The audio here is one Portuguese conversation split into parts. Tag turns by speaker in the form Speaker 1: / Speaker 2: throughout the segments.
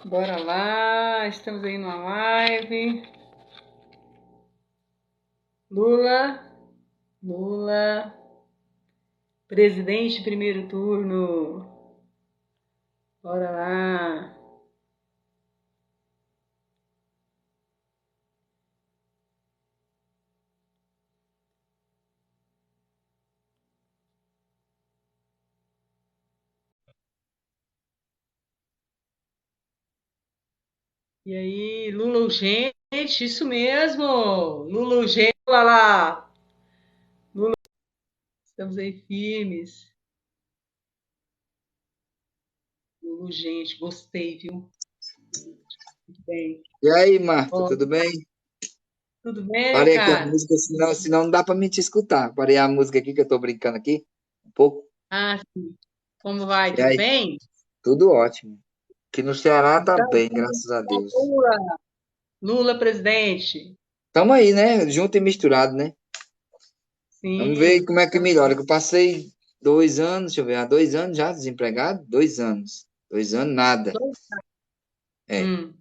Speaker 1: Bora lá, estamos aí numa live. Lula, Lula, presidente primeiro turno. Bora lá. E aí, Lula urgente, isso mesmo. Lula urgente, lá lá. Lula, estamos aí firmes. Lula urgente, gostei, viu? Muito bem.
Speaker 2: E aí, Marta,
Speaker 1: Ó,
Speaker 2: tudo bem?
Speaker 1: tudo bem,
Speaker 2: Parei aqui a
Speaker 1: cara?
Speaker 2: música, senão não dá pra me te escutar. Parei a música aqui que eu tô brincando aqui um pouco.
Speaker 1: Ah, sim. Como vai?
Speaker 2: E
Speaker 1: Tudo
Speaker 2: aí,
Speaker 1: bem?
Speaker 2: tudo ótimo. Aqui no Ceará tá
Speaker 1: Então,
Speaker 2: bem, graças a Deus.
Speaker 1: Lula, Lula presidente.
Speaker 2: Tamo aí, né? Junto e misturado, né? Vamos ver
Speaker 1: Sim,
Speaker 2: como é que
Speaker 1: estamos
Speaker 2: melhora. Que eu passei 2 anos, deixa eu ver, há 2 anos já desempregado? 2 anos. 2 anos, nada.
Speaker 1: dois.
Speaker 2: É.
Speaker 1: Hum.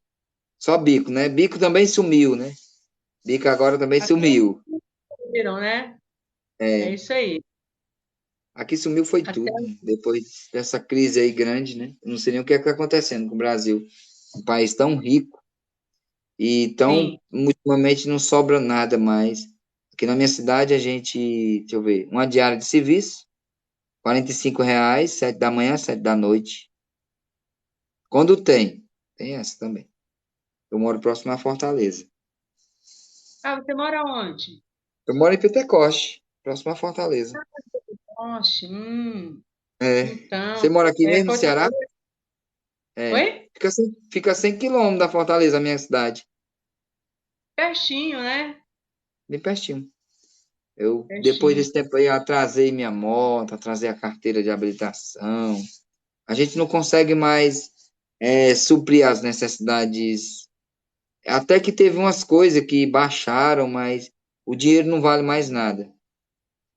Speaker 2: Só bico, né? Bico também sumiu, né? Bico agora também
Speaker 1: Até
Speaker 2: sumiu.
Speaker 1: viram, né? É
Speaker 2: É.
Speaker 1: isso aí.
Speaker 2: Aqui sumiu foi
Speaker 1: Até
Speaker 2: tudo, né? Depois dessa crise aí grande, né? Eu não sei nem o que é que tá acontecendo com o Brasil. Um país tão rico e tão,
Speaker 1: sim,
Speaker 2: ultimamente não sobra nada mais. Aqui na minha cidade a gente, deixa eu ver, uma diária de serviço, R$ 45, 7 da manhã, 7 da noite. Quando tem essa também. Eu moro próximo à Fortaleza.
Speaker 1: ah, você mora onde?
Speaker 2: Eu moro em Pentecoste, próximo à Fortaleza.
Speaker 1: Oxe,
Speaker 2: É.
Speaker 1: então,
Speaker 2: Você mora aqui mesmo no Ceará?
Speaker 1: Fortaleza.
Speaker 2: É.
Speaker 1: Oi?
Speaker 2: Fica 100 quilômetros da Fortaleza, a minha cidade.
Speaker 1: Pertinho, né?
Speaker 2: Bem pertinho. Eu, depois
Speaker 1: Pertinho.
Speaker 2: desse tempo aí, atrasei minha moto, atrasei a carteira de habilitação. A gente não consegue mais suprir as necessidades. Até que teve umas coisas que baixaram, mas o dinheiro não vale mais nada.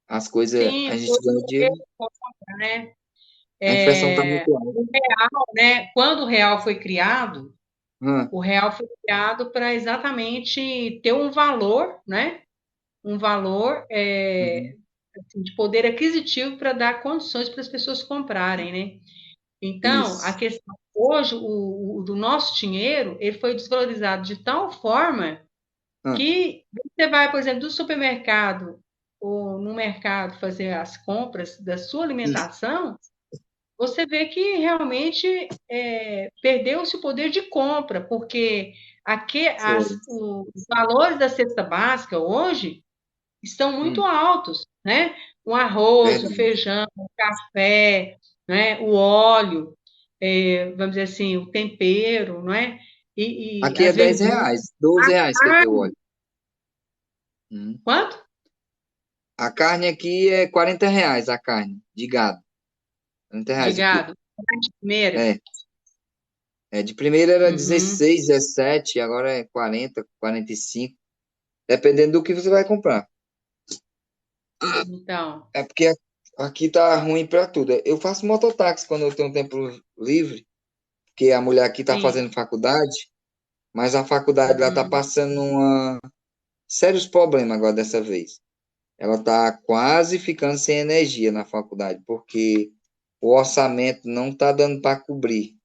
Speaker 2: As coisas, a
Speaker 1: Sim,
Speaker 2: gente
Speaker 1: todo
Speaker 2: ganha
Speaker 1: mundo
Speaker 2: dinheiro,
Speaker 1: compra, né?
Speaker 2: a inflação está
Speaker 1: É,
Speaker 2: muito alta.
Speaker 1: o real, né? Quando o real foi criado,
Speaker 2: Hã,
Speaker 1: o real foi criado para exatamente ter um valor, né? Um valor
Speaker 2: uhum,
Speaker 1: assim, de poder aquisitivo para dar condições para as pessoas comprarem, né? Então, a
Speaker 2: isso.
Speaker 1: questão hoje, o do nosso dinheiro, ele foi desvalorizado de tal forma
Speaker 2: Hã,
Speaker 1: que você vai, por exemplo, do supermercado ou no mercado fazer as compras da sua
Speaker 2: isso.
Speaker 1: alimentação, você vê que realmente perdeu-se o poder de compra, porque
Speaker 2: Foi.
Speaker 1: os valores da cesta básica hoje estão muito
Speaker 2: Hum,
Speaker 1: altos, né? O arroz, o
Speaker 2: verdade.
Speaker 1: feijão, o café, né? O óleo, vamos dizer assim, o tempero, não é? E
Speaker 2: Aqui é
Speaker 1: as
Speaker 2: dez
Speaker 1: verduras.
Speaker 2: reais, R$ 12 quer dizer o
Speaker 1: Carne,
Speaker 2: óleo. Hum.
Speaker 1: quanto?
Speaker 2: A carne aqui é R$ 40, a carne de gado.
Speaker 1: De
Speaker 2: R$ 40 o quilo.
Speaker 1: gado. De primeira.
Speaker 2: É. De primeira era
Speaker 1: Uhum.
Speaker 2: 16, 17, agora é 40, 45, dependendo do que você vai comprar.
Speaker 1: Então,
Speaker 2: É porque aqui tá ruim para tudo. Eu faço mototáxi quando eu tenho tempo livre, porque a mulher aqui tá
Speaker 1: sim.
Speaker 2: fazendo faculdade, mas a faculdade lá tá
Speaker 1: Uhum.
Speaker 2: passando sérios problemas agora dessa vez. Ela tá quase ficando sem energia na faculdade, porque o orçamento não tá dando para cobrir.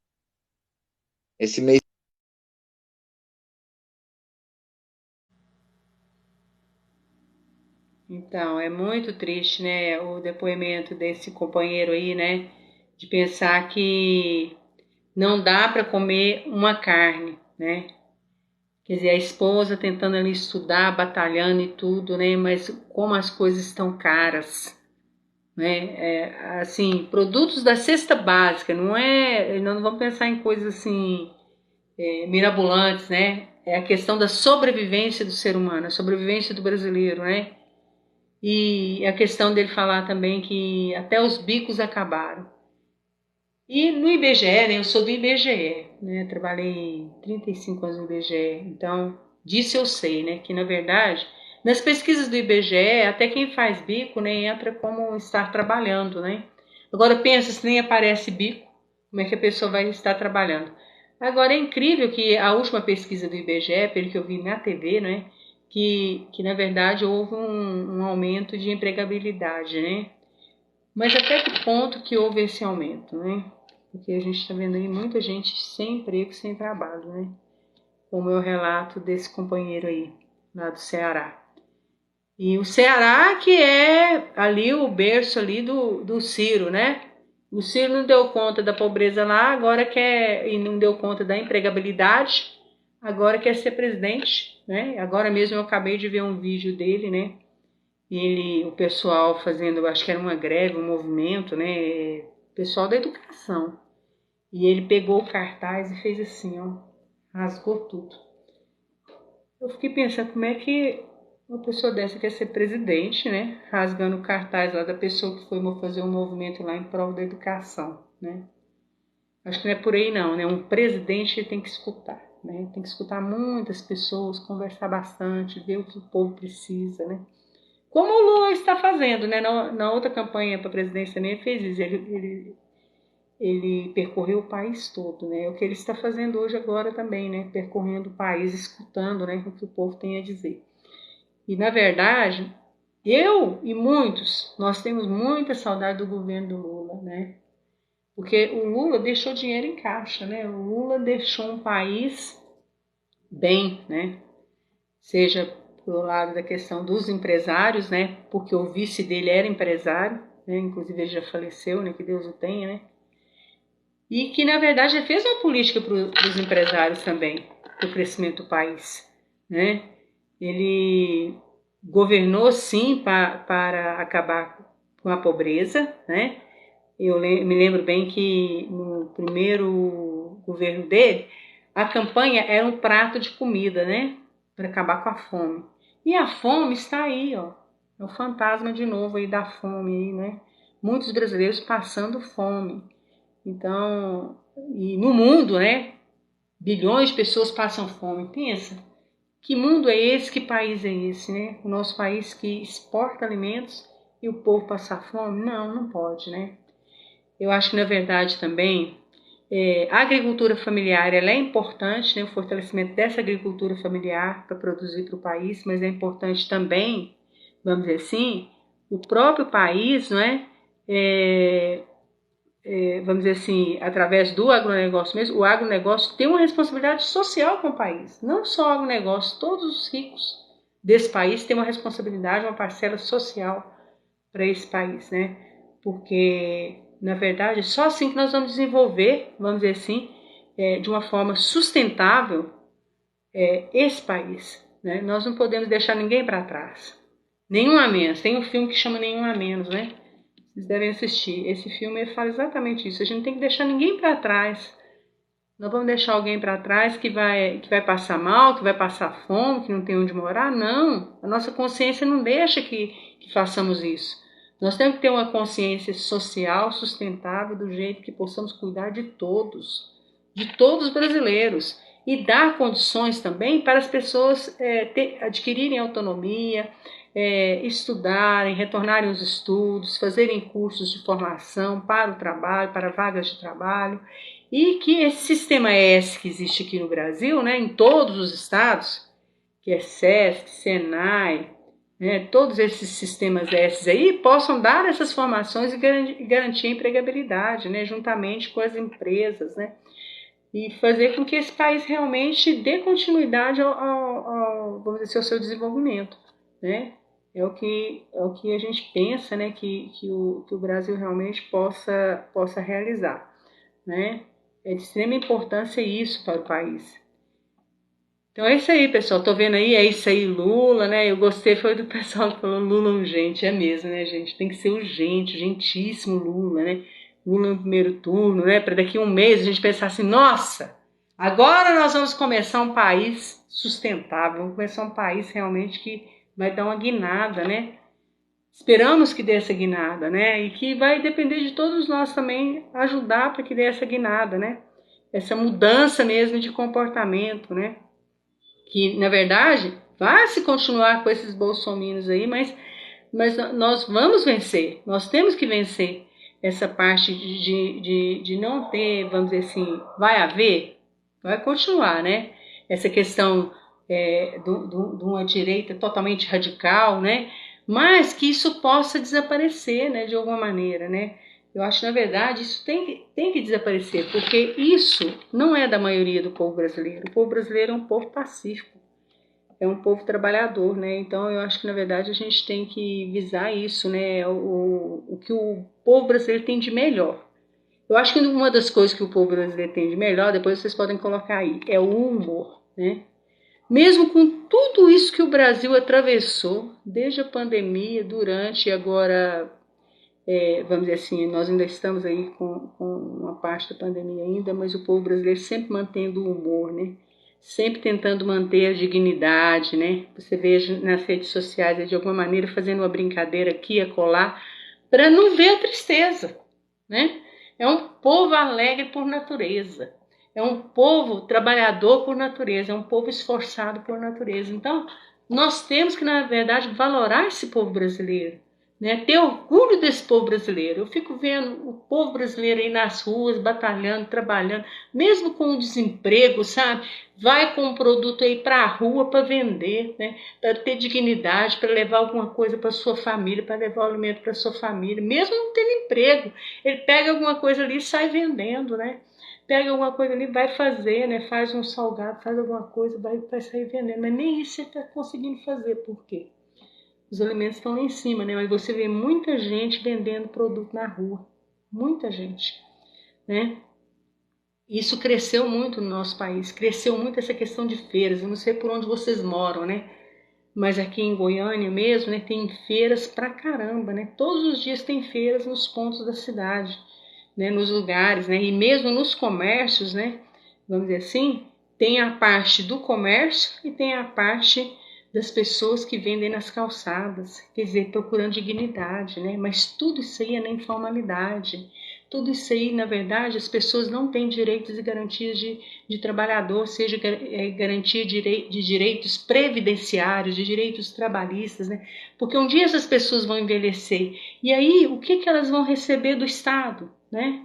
Speaker 2: Esse mês.
Speaker 1: Então, é muito triste, né, o depoimento desse companheiro aí, né, de pensar que não dá para comer uma carne, né? Quer dizer, a esposa tentando ali estudar, batalhando e tudo, né? Mas como as coisas estão caras, né? Assim, produtos da cesta básica, não é? Nós não vamos pensar em coisas assim mirabolantes, né? É a questão da sobrevivência do ser humano, a sobrevivência do brasileiro, né? E a questão dele falar também que até os bicos acabaram. E no IBGE, né? Eu sou do IBGE, né? Trabalhei 35 anos no IBGE, então disso eu sei, né? Que na verdade, nas pesquisas do IBGE, até quem faz bico, né, entra como estar trabalhando, né? Agora pensa se nem aparece bico, como é que a pessoa vai estar trabalhando? Agora é incrível que a última pesquisa do IBGE, pelo que eu vi na TV, né, que na verdade houve um aumento de empregabilidade, né? Mas até que ponto que houve esse aumento, né? Porque a gente está vendo aí muita gente sem emprego, sem trabalho, né? Como é o relato desse companheiro aí, lá do Ceará. E o Ceará que é ali o berço ali do Ciro, né? O Ciro não deu conta da pobreza lá, agora quer, e não deu conta da empregabilidade, agora quer ser presidente, né? Agora mesmo eu acabei de ver um vídeo dele, né? O pessoal fazendo, acho que era uma greve, um movimento, né? Pessoal da educação. E ele pegou o cartaz e fez assim, ó, rasgou tudo. Eu fiquei pensando como é que uma pessoa dessa quer ser presidente, né? Rasgando o cartaz lá da pessoa que foi fazer um movimento lá em prol da educação, né? Acho que não é por aí não, né? Um presidente tem que escutar, né? Tem que escutar muitas pessoas, conversar bastante, ver o que o povo precisa, né? Como o Lula está fazendo, né? Na outra campanha para a presidência também ele fez isso. Ele percorreu o país todo, né? É o que ele está fazendo hoje agora também, né? Percorrendo o país, escutando, né? O que o povo tem a dizer. E na verdade, eu e muitos, nós temos muita saudade do governo do Lula, né? Porque o Lula deixou dinheiro em caixa, né? O Lula deixou um país bem, né? Seja pelo lado da questão dos empresários, né? Porque o vice dele era empresário, né? Inclusive ele já faleceu, né? Que Deus o tenha, né? E que na verdade já fez uma política para os empresários também, para o crescimento do país, né? Ele governou sim para acabar com a pobreza, né? Eu me lembro bem que no primeiro governo dele, a campanha era um prato de comida, né? Para acabar com a fome. E a fome está aí, ó. É o fantasma de novo aí da fome aí, né? Muitos brasileiros passando fome. Então, e no mundo, né? Bilhões de pessoas passam fome. Pensa, que mundo é esse? Que país é esse, né? O nosso país que exporta alimentos e o povo passar fome? Não, não pode, né? Eu acho que, na verdade, também, a agricultura familiar ela é importante, né? O fortalecimento dessa agricultura familiar para produzir para o país, mas é importante também, vamos dizer assim, o próprio país, não é? Vamos dizer assim, através do agronegócio mesmo, o agronegócio tem uma responsabilidade social com o país. Não só o agronegócio, todos os ricos desse país têm uma responsabilidade, uma parcela social para esse país, né? Porque, na verdade, é só assim que nós vamos desenvolver, vamos dizer assim, de uma forma sustentável esse país, né? Nós não podemos deixar ninguém para trás. Nenhum a menos. Tem um filme que chama Nenhum a Menos, né? Vocês devem assistir. Esse filme fala exatamente isso. A gente não tem que deixar ninguém para trás. Não vamos deixar alguém para trás que vai passar mal, que vai passar fome, que não tem onde morar. Não. A nossa consciência não deixa que façamos isso. Nós temos que ter uma consciência social sustentável do jeito que possamos cuidar de todos os brasileiros. E dar condições também para as pessoas adquirirem autonomia, estudarem, retornarem aos estudos, fazerem cursos de formação para o trabalho, para vagas de trabalho, e que esse sistema S que existe aqui no Brasil, né, em todos os estados, que é SESC, SENAI, né, todos esses sistemas S aí, possam dar essas formações e garantir a empregabilidade, né, juntamente com as empresas, né, e fazer com que esse país realmente dê continuidade vamos dizer, ao seu desenvolvimento, né? É o que a gente pensa, né, que o Brasil realmente possa realizar, né? É de extrema importância isso para o país. Então é isso aí, pessoal. Tô vendo aí, é isso aí, Lula, né? Eu gostei, foi do pessoal que falou Lula urgente, é mesmo, né, gente? Tem que ser urgente, urgentíssimo Lula, né? Lula no primeiro turno, né? Para daqui a um mês a gente pensar assim, nossa, agora nós vamos começar um país sustentável, vamos começar um país realmente que vai dar uma guinada, né? Esperamos que dê essa guinada, né? E que vai depender de todos nós também ajudar para que dê essa guinada, né? Essa mudança mesmo de comportamento, né? Que, na verdade, vai se continuar com esses bolsominions aí, mas nós vamos vencer, nós temos que vencer essa parte de não ter, vamos dizer assim, vai haver? vai continuar, né? Essa questão de uma direita totalmente radical, né? Mas que isso possa desaparecer, né? De alguma maneira, né? Eu acho que, na verdade, isso tem que desaparecer, porque isso não é da maioria do povo brasileiro. O povo brasileiro é um povo pacífico, é um povo trabalhador, né? Então, eu acho que, na verdade, a gente tem que visar isso, né? O que o povo brasileiro tem de melhor. Eu acho que uma das coisas que o povo brasileiro tem de melhor, depois vocês podem colocar aí, é o humor, né? Mesmo com tudo isso que o Brasil atravessou, desde a pandemia, durante e agora, vamos dizer assim, nós ainda estamos aí com uma parte da pandemia ainda, mas o povo brasileiro sempre mantendo o humor, né? Sempre tentando manter a dignidade, né? Você veja nas redes sociais, de alguma maneira, fazendo uma brincadeira aqui, acolá, para não ver a tristeza, né? É um povo alegre por natureza. É um povo trabalhador por natureza. É um povo esforçado por natureza. Então, nós temos que, na verdade, valorar esse povo brasileiro, né? Ter orgulho desse povo brasileiro. Eu fico vendo o povo brasileiro aí nas ruas, batalhando, trabalhando, mesmo com o desemprego, sabe? Vai com um produto aí para a rua para vender, né? Para ter dignidade, para levar alguma coisa para sua família, para levar o alimento para sua família, mesmo não tendo emprego. Ele pega alguma coisa ali e sai vendendo, né? Pega alguma coisa ali, vai fazer, né? Faz um salgado, faz alguma coisa, vai sair vendendo. Mas nem isso ele está conseguindo fazer. Por quê? Os alimentos estão lá em cima, né? Mas você vê muita gente vendendo produto na rua. Muita gente, né? Isso cresceu muito no nosso país. Cresceu muito essa questão de feiras. Eu não sei por onde vocês moram, né? Mas aqui em Goiânia mesmo, né? Tem feiras pra caramba, né? Todos os dias tem feiras nos pontos da cidade, né? Nos lugares, né? E mesmo nos comércios, né? Vamos dizer assim, tem a parte do comércio e tem a parte das pessoas que vendem nas calçadas, quer dizer, procurando dignidade, né? Mas tudo isso aí é na informalidade. Tudo isso aí, na verdade, as pessoas não têm direitos e garantias de trabalhador, seja garantia de direitos previdenciários, de direitos trabalhistas, né? Porque um dia essas pessoas vão envelhecer. E aí, o que elas vão receber do Estado, né?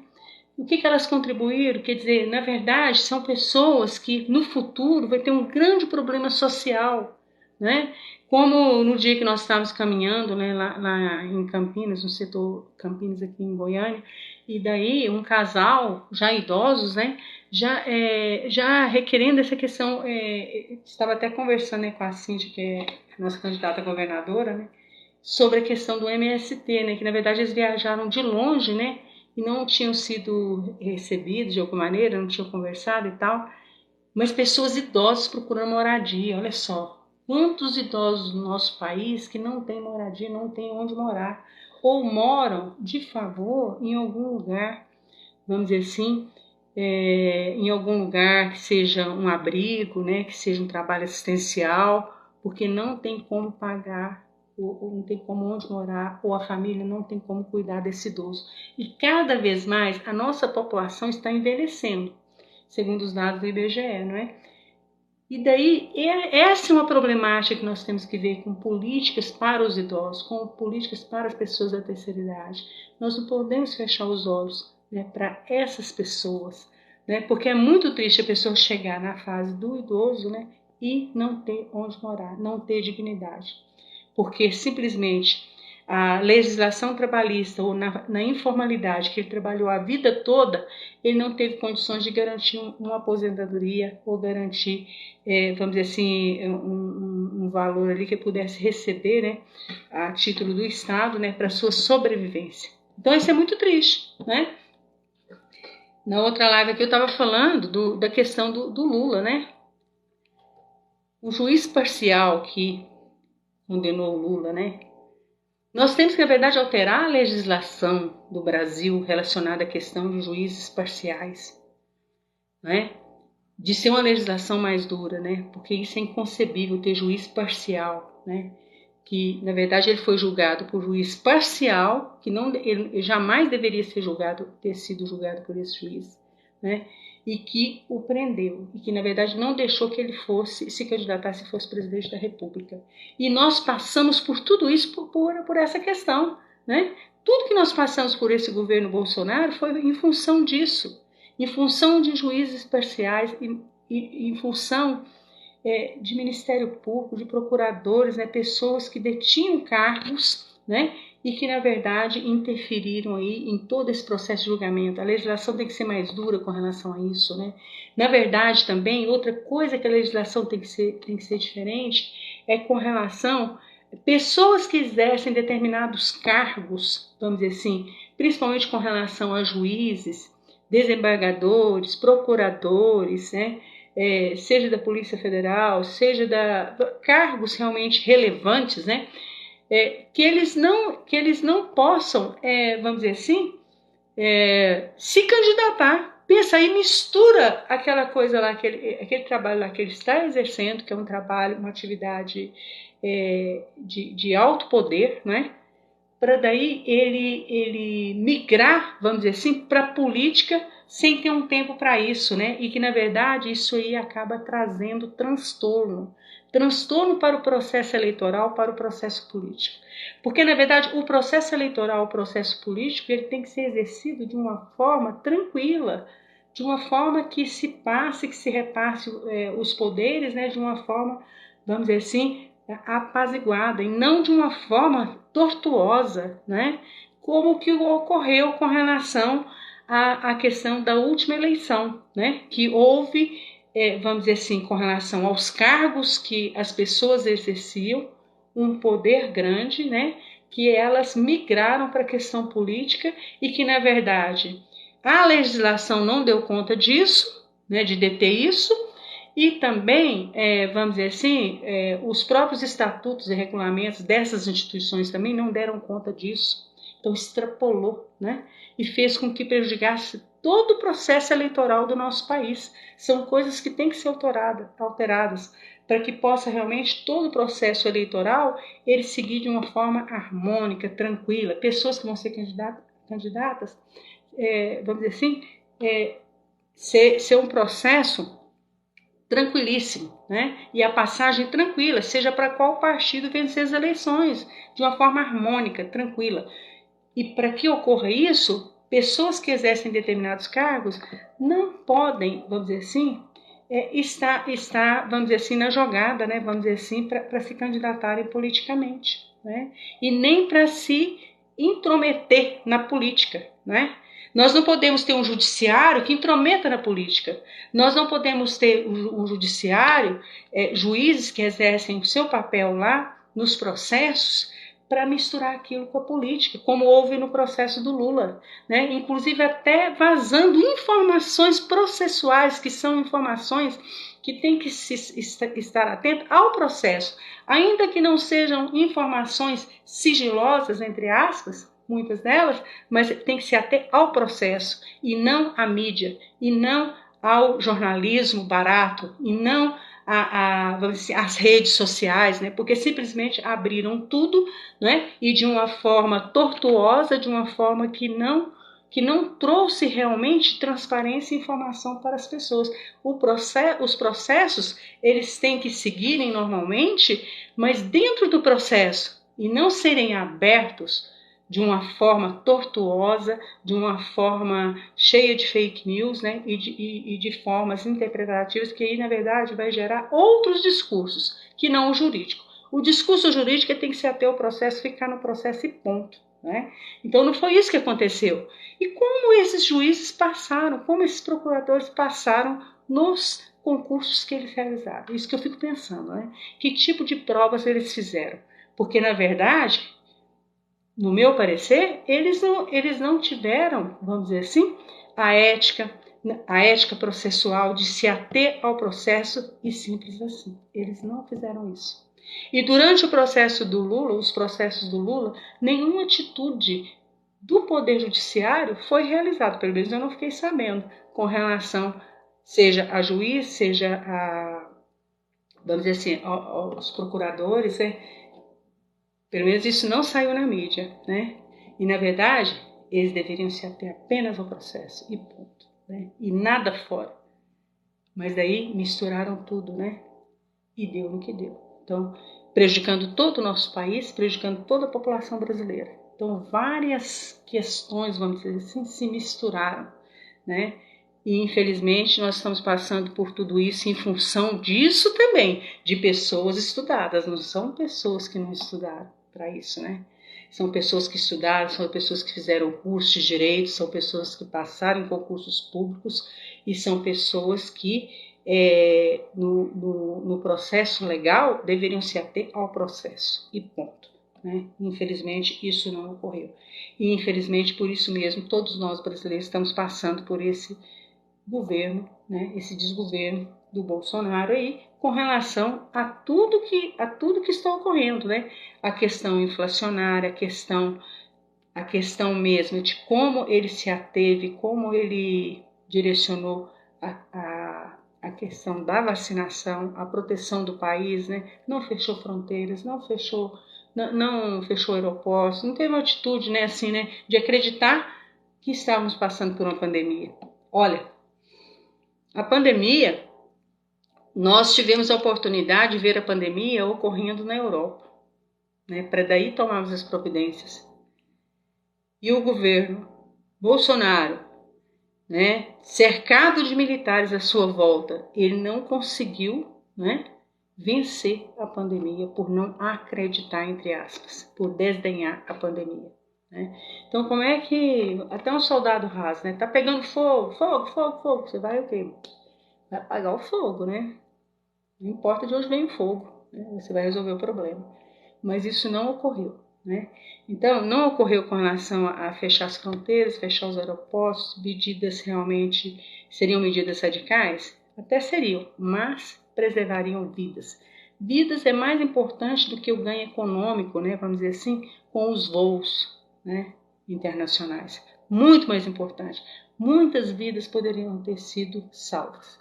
Speaker 1: O que elas contribuíram? Quer dizer, na verdade, são pessoas que no futuro vai ter um grande problema social, né? Como no dia que nós estávamos caminhando, né, lá em Campinas, no setor Campinas aqui em Goiânia, e daí um casal, já idosos, né, já requerendo essa questão, estava até conversando, né, com a Cíntia, que é a nossa candidata a governadora, né, sobre a questão do MST, né, que na verdade eles viajaram de longe, né, e não tinham sido recebidos de alguma maneira, não tinham conversado e tal, mas pessoas idosas procurando moradia, olha só. Quantos idosos no nosso país que não têm moradia, não têm onde morar, ou moram de favor em algum lugar, vamos dizer assim, em algum lugar que seja um abrigo, né, que seja um trabalho assistencial, porque não tem como pagar, ou não tem como onde morar, ou a família não tem como cuidar desse idoso. E cada vez mais a nossa população está envelhecendo, segundo os dados do IBGE, não é? E daí, essa é uma problemática que nós temos que ver com políticas para os idosos, com políticas para as pessoas da terceira idade. Nós não podemos fechar os olhos, né, para essas pessoas, né, porque é muito triste a pessoa chegar na fase do idoso, né, e não ter onde morar, não ter dignidade. Porque simplesmente a legislação trabalhista ou na informalidade que ele trabalhou a vida toda, ele não teve condições de garantir uma aposentadoria ou garantir, vamos dizer assim, um valor ali que ele pudesse receber, né, a título do Estado, né, para sua sobrevivência. Então isso é muito triste, né? Na outra live aqui eu estava falando da questão do Lula, né? O juiz parcial que condenou o Lula, né? Nós temos que, na verdade, alterar a legislação do Brasil relacionada à questão de juízes parciais, né? De ser uma legislação mais dura, né? Porque isso é inconcebível ter juiz parcial, né? Que, na verdade, ele foi julgado por juiz parcial, que não, ele jamais deveria ter sido julgado por esse juiz, né? E que o prendeu, e que, na verdade, não deixou que ele fosse se candidatasse e fosse presidente da República. E nós passamos por tudo isso por essa questão, né? Tudo que nós passamos por esse governo Bolsonaro foi em função disso. em função de juízes parciais, em função de Ministério Público, de procuradores, né, pessoas que detinham cargos, né, e que, na verdade, interferiram aí em todo esse processo de julgamento. A legislação tem que ser mais dura com relação a isso, né? Na verdade, também, outra coisa que a legislação tem que ser diferente é com relação a pessoas que exercem determinados cargos, vamos dizer assim, principalmente com relação a juízes, desembargadores, procuradores, né? Seja da Polícia Federal, seja cargos realmente relevantes, né? Que eles não possam, vamos dizer assim, se candidatar. Pensa aí, mistura aquela coisa lá, aquele trabalho lá que ele está exercendo, que é um trabalho, uma atividade de alto poder, né? Para daí ele migrar, vamos dizer assim, para a política sem ter um tempo para isso, né? E que, na verdade, isso aí acaba trazendo transtorno para o processo eleitoral, para o processo político. Porque, na verdade, o processo eleitoral, o processo político, ele tem que ser exercido de uma forma tranquila, de uma forma que se passe, que se repasse os poderes, né? De uma forma, vamos dizer assim, apaziguada, e não de uma forma tortuosa, né? Como que ocorreu com relação à questão da última eleição, né? Que houve, vamos dizer assim, com relação aos cargos que as pessoas exerciam, um poder grande, né? Que elas migraram para a questão política e que, na verdade, a legislação não deu conta disso, né? De deter isso. E também, vamos dizer assim, os próprios estatutos e regulamentos dessas instituições também não deram conta disso. Então, extrapolou, né? E fez com que prejudicasse todo o processo eleitoral do nosso país. São coisas que têm que ser alteradas para que possa realmente todo o processo eleitoral ele seguir de uma forma harmônica, tranquila. Pessoas que vão ser candidatas, vamos dizer assim, ser um processo tranquilíssimo, né? E a passagem tranquila, seja para qual partido vencer as eleições, de uma forma harmônica, tranquila. E para que ocorra isso, pessoas que exercem determinados cargos não podem, vamos dizer assim, estar, vamos dizer assim, na jogada, né? Vamos dizer assim, para se candidatarem politicamente, né? E nem para se intrometer na política, né? Nós não podemos ter um judiciário que intrometa na política. Nós não podemos ter um judiciário, juízes que exercem o seu papel lá nos processos para misturar aquilo com a política, como houve no processo do Lula, né? Inclusive até vazando informações processuais, que são informações que tem que estar atento ao processo, ainda que não sejam informações sigilosas, entre aspas, muitas delas, mas tem que se ater ao processo e não à mídia, e não ao jornalismo barato, e não vamos dizer, as redes sociais, né? Porque simplesmente abriram tudo, né? E de uma forma tortuosa, de uma forma que não trouxe realmente transparência e informação para as pessoas. Os processos, eles têm que seguirem normalmente, mas dentro do processo, e não serem abertos de uma forma tortuosa, de uma forma cheia de fake news, né? E de formas interpretativas que aí, na verdade, vai gerar outros discursos, que não o jurídico. O discurso jurídico tem que ser até o processo, ficar no processo e ponto, né? Então não foi isso que aconteceu. E como esses juízes passaram, como esses procuradores passaram nos concursos que eles realizaram? Isso que eu fico pensando, né? Que tipo de provas eles fizeram? Porque, na verdade, no meu parecer, eles não tiveram, vamos dizer assim, a ética processual de se ater ao processo e simples assim. Eles não fizeram isso. E durante o processo do Lula, os processos do Lula, nenhuma atitude do Poder Judiciário foi realizada, pelo menos eu não fiquei sabendo, com relação, seja a juiz, seja vamos dizer assim, aos procuradores, né? Pelo menos isso não saiu na mídia, né? E, na verdade, eles deveriam se ater apenas ao processo e ponto, né? E nada fora. Mas daí misturaram tudo, né? E deu no que deu. Então, prejudicando todo o nosso país, prejudicando toda a população brasileira. Então, várias questões, vamos dizer assim, se misturaram, né? E, infelizmente, nós estamos passando por tudo isso em função disso também, de pessoas estudadas. Não são pessoas que não estudaram para isso, né? São pessoas que estudaram, são pessoas que fizeram curso de direito, são pessoas que passaram em concursos públicos e são pessoas que, no processo legal, deveriam se ater ao processo e ponto. Né? Infelizmente, isso não ocorreu. E, infelizmente, por isso mesmo, todos nós brasileiros estamos passando por esse governo, né, esse desgoverno do Bolsonaro aí, com relação a tudo que está ocorrendo, né? A questão inflacionária, a questão mesmo de como ele se ateve, como ele direcionou a questão da vacinação, a proteção do país, né? Não fechou fronteiras, não fechou aeroportos, não teve uma atitude, né, assim, né, de acreditar que estávamos passando por uma pandemia. Olha, a pandemia, nós tivemos a oportunidade de ver a pandemia ocorrendo na Europa, né, para daí tomarmos as providências. E o governo Bolsonaro, né, cercado de militares à sua volta, ele não conseguiu, né, vencer a pandemia por não acreditar, entre aspas, por desdenhar a pandemia. Né? Então, como é que até um soldado raso, né, tá pegando fogo, você vai o quê? Vai apagar o fogo, né? Não importa de onde vem o fogo, né? Você vai resolver o problema. Mas isso não ocorreu, né? Então, não ocorreu com relação a fechar as fronteiras, fechar os aeroportos, medidas realmente seriam medidas radicais? Até seriam, mas preservariam vidas. Vidas é mais importante do que o ganho econômico, né? Vamos dizer assim, com os voos, né, internacionais. Muito mais importante. Muitas vidas poderiam ter sido salvas.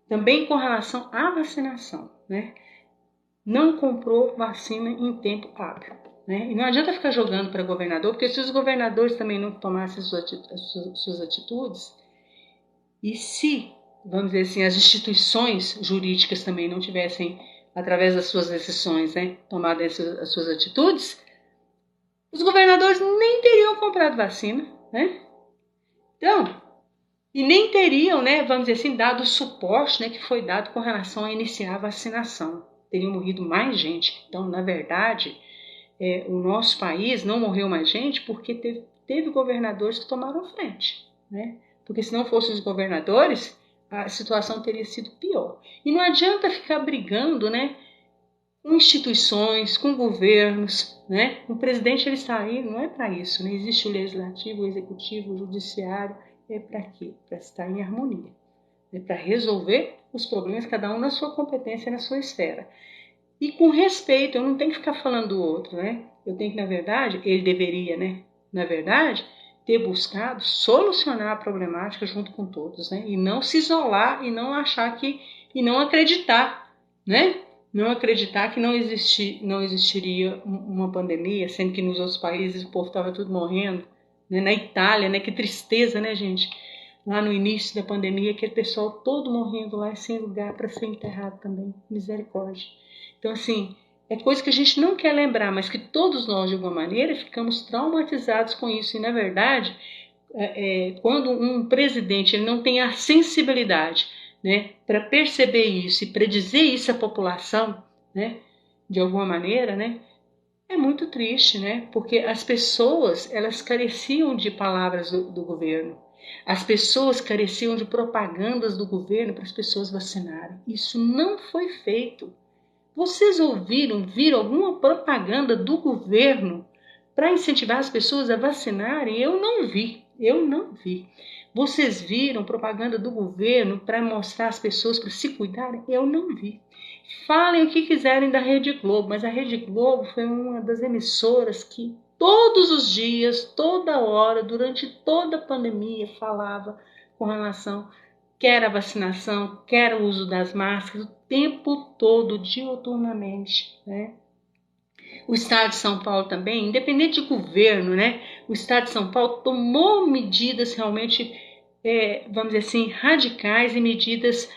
Speaker 1: Também com relação à vacinação, né? Não comprou vacina em tempo hábil. Né? E não adianta ficar jogando para governador, porque se os governadores também não tomassem suas atitudes, e se, vamos dizer assim, as instituições jurídicas também não tivessem, através das suas decisões, né, tomado as suas atitudes, os governadores nem teriam comprado vacina. Né? Então, e nem teriam, né, vamos dizer assim, dado o suporte, né, que foi dado com relação a iniciar a vacinação. Teriam morrido mais gente. Então, na verdade, o nosso país não morreu mais gente porque teve governadores que tomaram frente. Né? Porque se não fossem os governadores, a situação teria sido pior. E não adianta ficar brigando, né, com instituições, com governos. Né? O presidente ele está aí, não é para isso. Né? Existe o legislativo, o executivo, o judiciário. É para quê? Para estar em harmonia. É para resolver os problemas, cada um na sua competência, na sua esfera. E com respeito, eu não tenho que ficar falando do outro, né? Eu tenho que, na verdade, ele deveria, né? Na verdade, ter buscado solucionar a problemática junto com todos, né? E não se isolar e não achar que, e não acreditar, né? Não acreditar que não existiria uma pandemia, sendo que nos outros países o povo estava tudo morrendo. Né? Na Itália, né? Que tristeza, né, gente? Lá no início da pandemia, aquele pessoal todo morrendo lá, sem lugar para ser enterrado também. Misericórdia. Então, assim, é coisa que a gente não quer lembrar, mas que todos nós, de alguma maneira, ficamos traumatizados com isso. E, na verdade, quando um presidente ele não tem a sensibilidade, né, para perceber isso e para dizer isso à população, né, de alguma maneira, né, é muito triste, né? Porque as pessoas, elas careciam de palavras do governo. As pessoas careciam de propagandas do governo para as pessoas vacinarem. Isso não foi feito. Vocês viram alguma propaganda do governo para incentivar as pessoas a vacinarem? Eu não vi. Vocês viram propaganda do governo para mostrar às pessoas para se cuidarem? Eu não vi. Falem o que quiserem da Rede Globo, mas a Rede Globo foi uma das emissoras que todos os dias, toda hora, durante toda a pandemia, falava com relação quer a vacinação, quer o uso das máscaras, o tempo todo, diuturnamente. Né? O Estado de São Paulo também, independente de governo, né? O Estado de São Paulo tomou medidas realmente, vamos dizer assim, radicais e medidas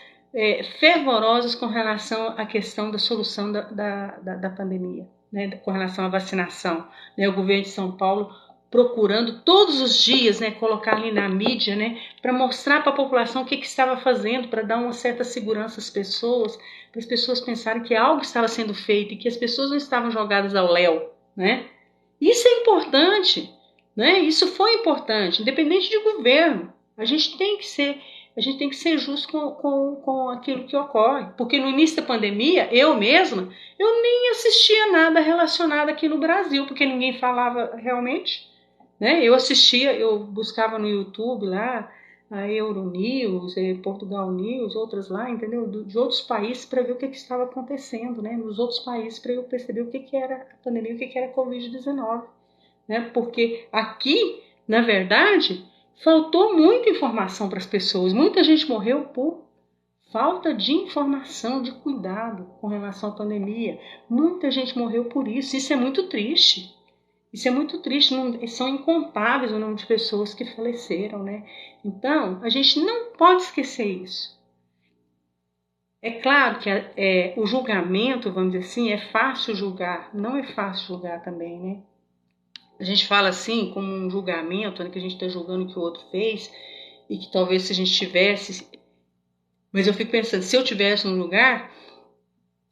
Speaker 1: fervorosas com relação à questão da solução da pandemia, né? Com relação à vacinação. Né? O governo de São Paulo procurando todos os dias, né, colocar ali na mídia, né, para mostrar para a população o que estava fazendo, para dar uma certa segurança às pessoas, para as pessoas pensarem que algo estava sendo feito e que as pessoas não estavam jogadas ao léu, né? Isso é importante, né? Isso foi importante, independente de governo. A gente tem que ser justo com aquilo que ocorre. Porque no início da pandemia, eu mesma, eu nem assistia nada relacionado aqui no Brasil, porque ninguém falava realmente, né? Eu buscava no YouTube lá, a Euronews, Portugal News, outras lá, entendeu? De outros países para ver o que estava acontecendo, né? Nos outros países para eu perceber o que era a pandemia, o que era a Covid-19, né? Porque aqui, na verdade, faltou muita informação para as pessoas. Muita gente morreu por falta de informação, de cuidado com relação à pandemia. Muita gente morreu por isso. Isso é muito triste. Isso é muito triste. São incontáveis o número de pessoas que faleceram, né? Então, a gente não pode esquecer isso. É claro que o julgamento, vamos dizer assim, é fácil julgar. Não é fácil julgar também, né? A gente fala assim, como um julgamento, né, que a gente está julgando o que o outro fez, e que talvez se a gente tivesse... Mas eu fico pensando, se eu tivesse no lugar,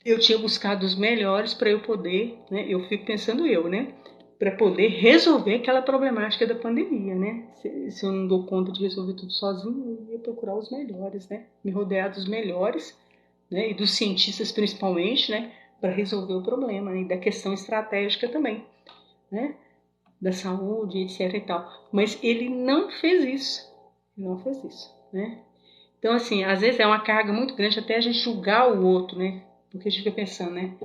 Speaker 1: eu tinha buscado os melhores para eu poder, né? Eu fico pensando né? Para poder resolver aquela problemática da pandemia, né? Se eu não dou conta de resolver tudo sozinho, eu ia procurar os melhores, né? Me rodear dos melhores, né? E dos cientistas principalmente, né? Para resolver o problema, né? E da questão estratégica também, né? Da saúde, etc e tal. Mas ele não fez isso. Né? Então, assim, às vezes é uma carga muito grande até a gente julgar o outro, né? Porque a gente fica pensando, né?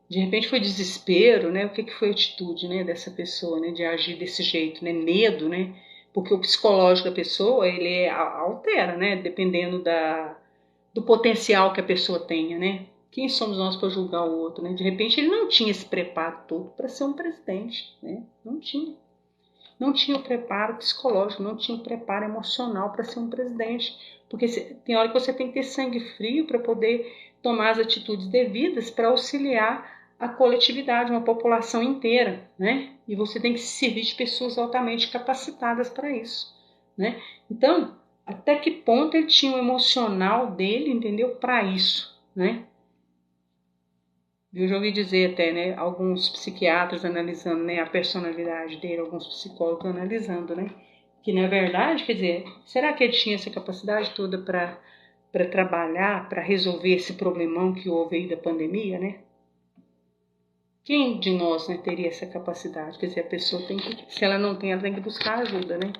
Speaker 1: De repente foi desespero, né? O que foi a atitude, né, dessa pessoa, né? De agir desse jeito, né? Medo, né? Porque o psicológico da pessoa, ele altera, né? Dependendo do potencial que a pessoa tenha, né? Quem somos nós para julgar o outro, né? De repente ele não tinha esse preparo todo para ser um presidente, né? Não tinha. Não tinha o preparo psicológico, não tinha o preparo emocional para ser um presidente. Porque tem hora que você tem que ter sangue frio para poder tomar as atitudes devidas para auxiliar a coletividade, uma população inteira, né? E você tem que se servir de pessoas altamente capacitadas para isso, né? Então, até que ponto ele tinha o emocional dele, entendeu? Para isso, né? Eu já ouvi dizer até, né, alguns psiquiatras analisando, né, a personalidade dele, alguns psicólogos analisando, né, que na verdade, quer dizer, será que ele tinha essa capacidade toda para trabalhar, para resolver esse problemão que houve aí da pandemia, né? Quem de nós, né, teria essa capacidade? Quer dizer, a pessoa tem que, se ela não tem, ela tem que buscar ajuda, né?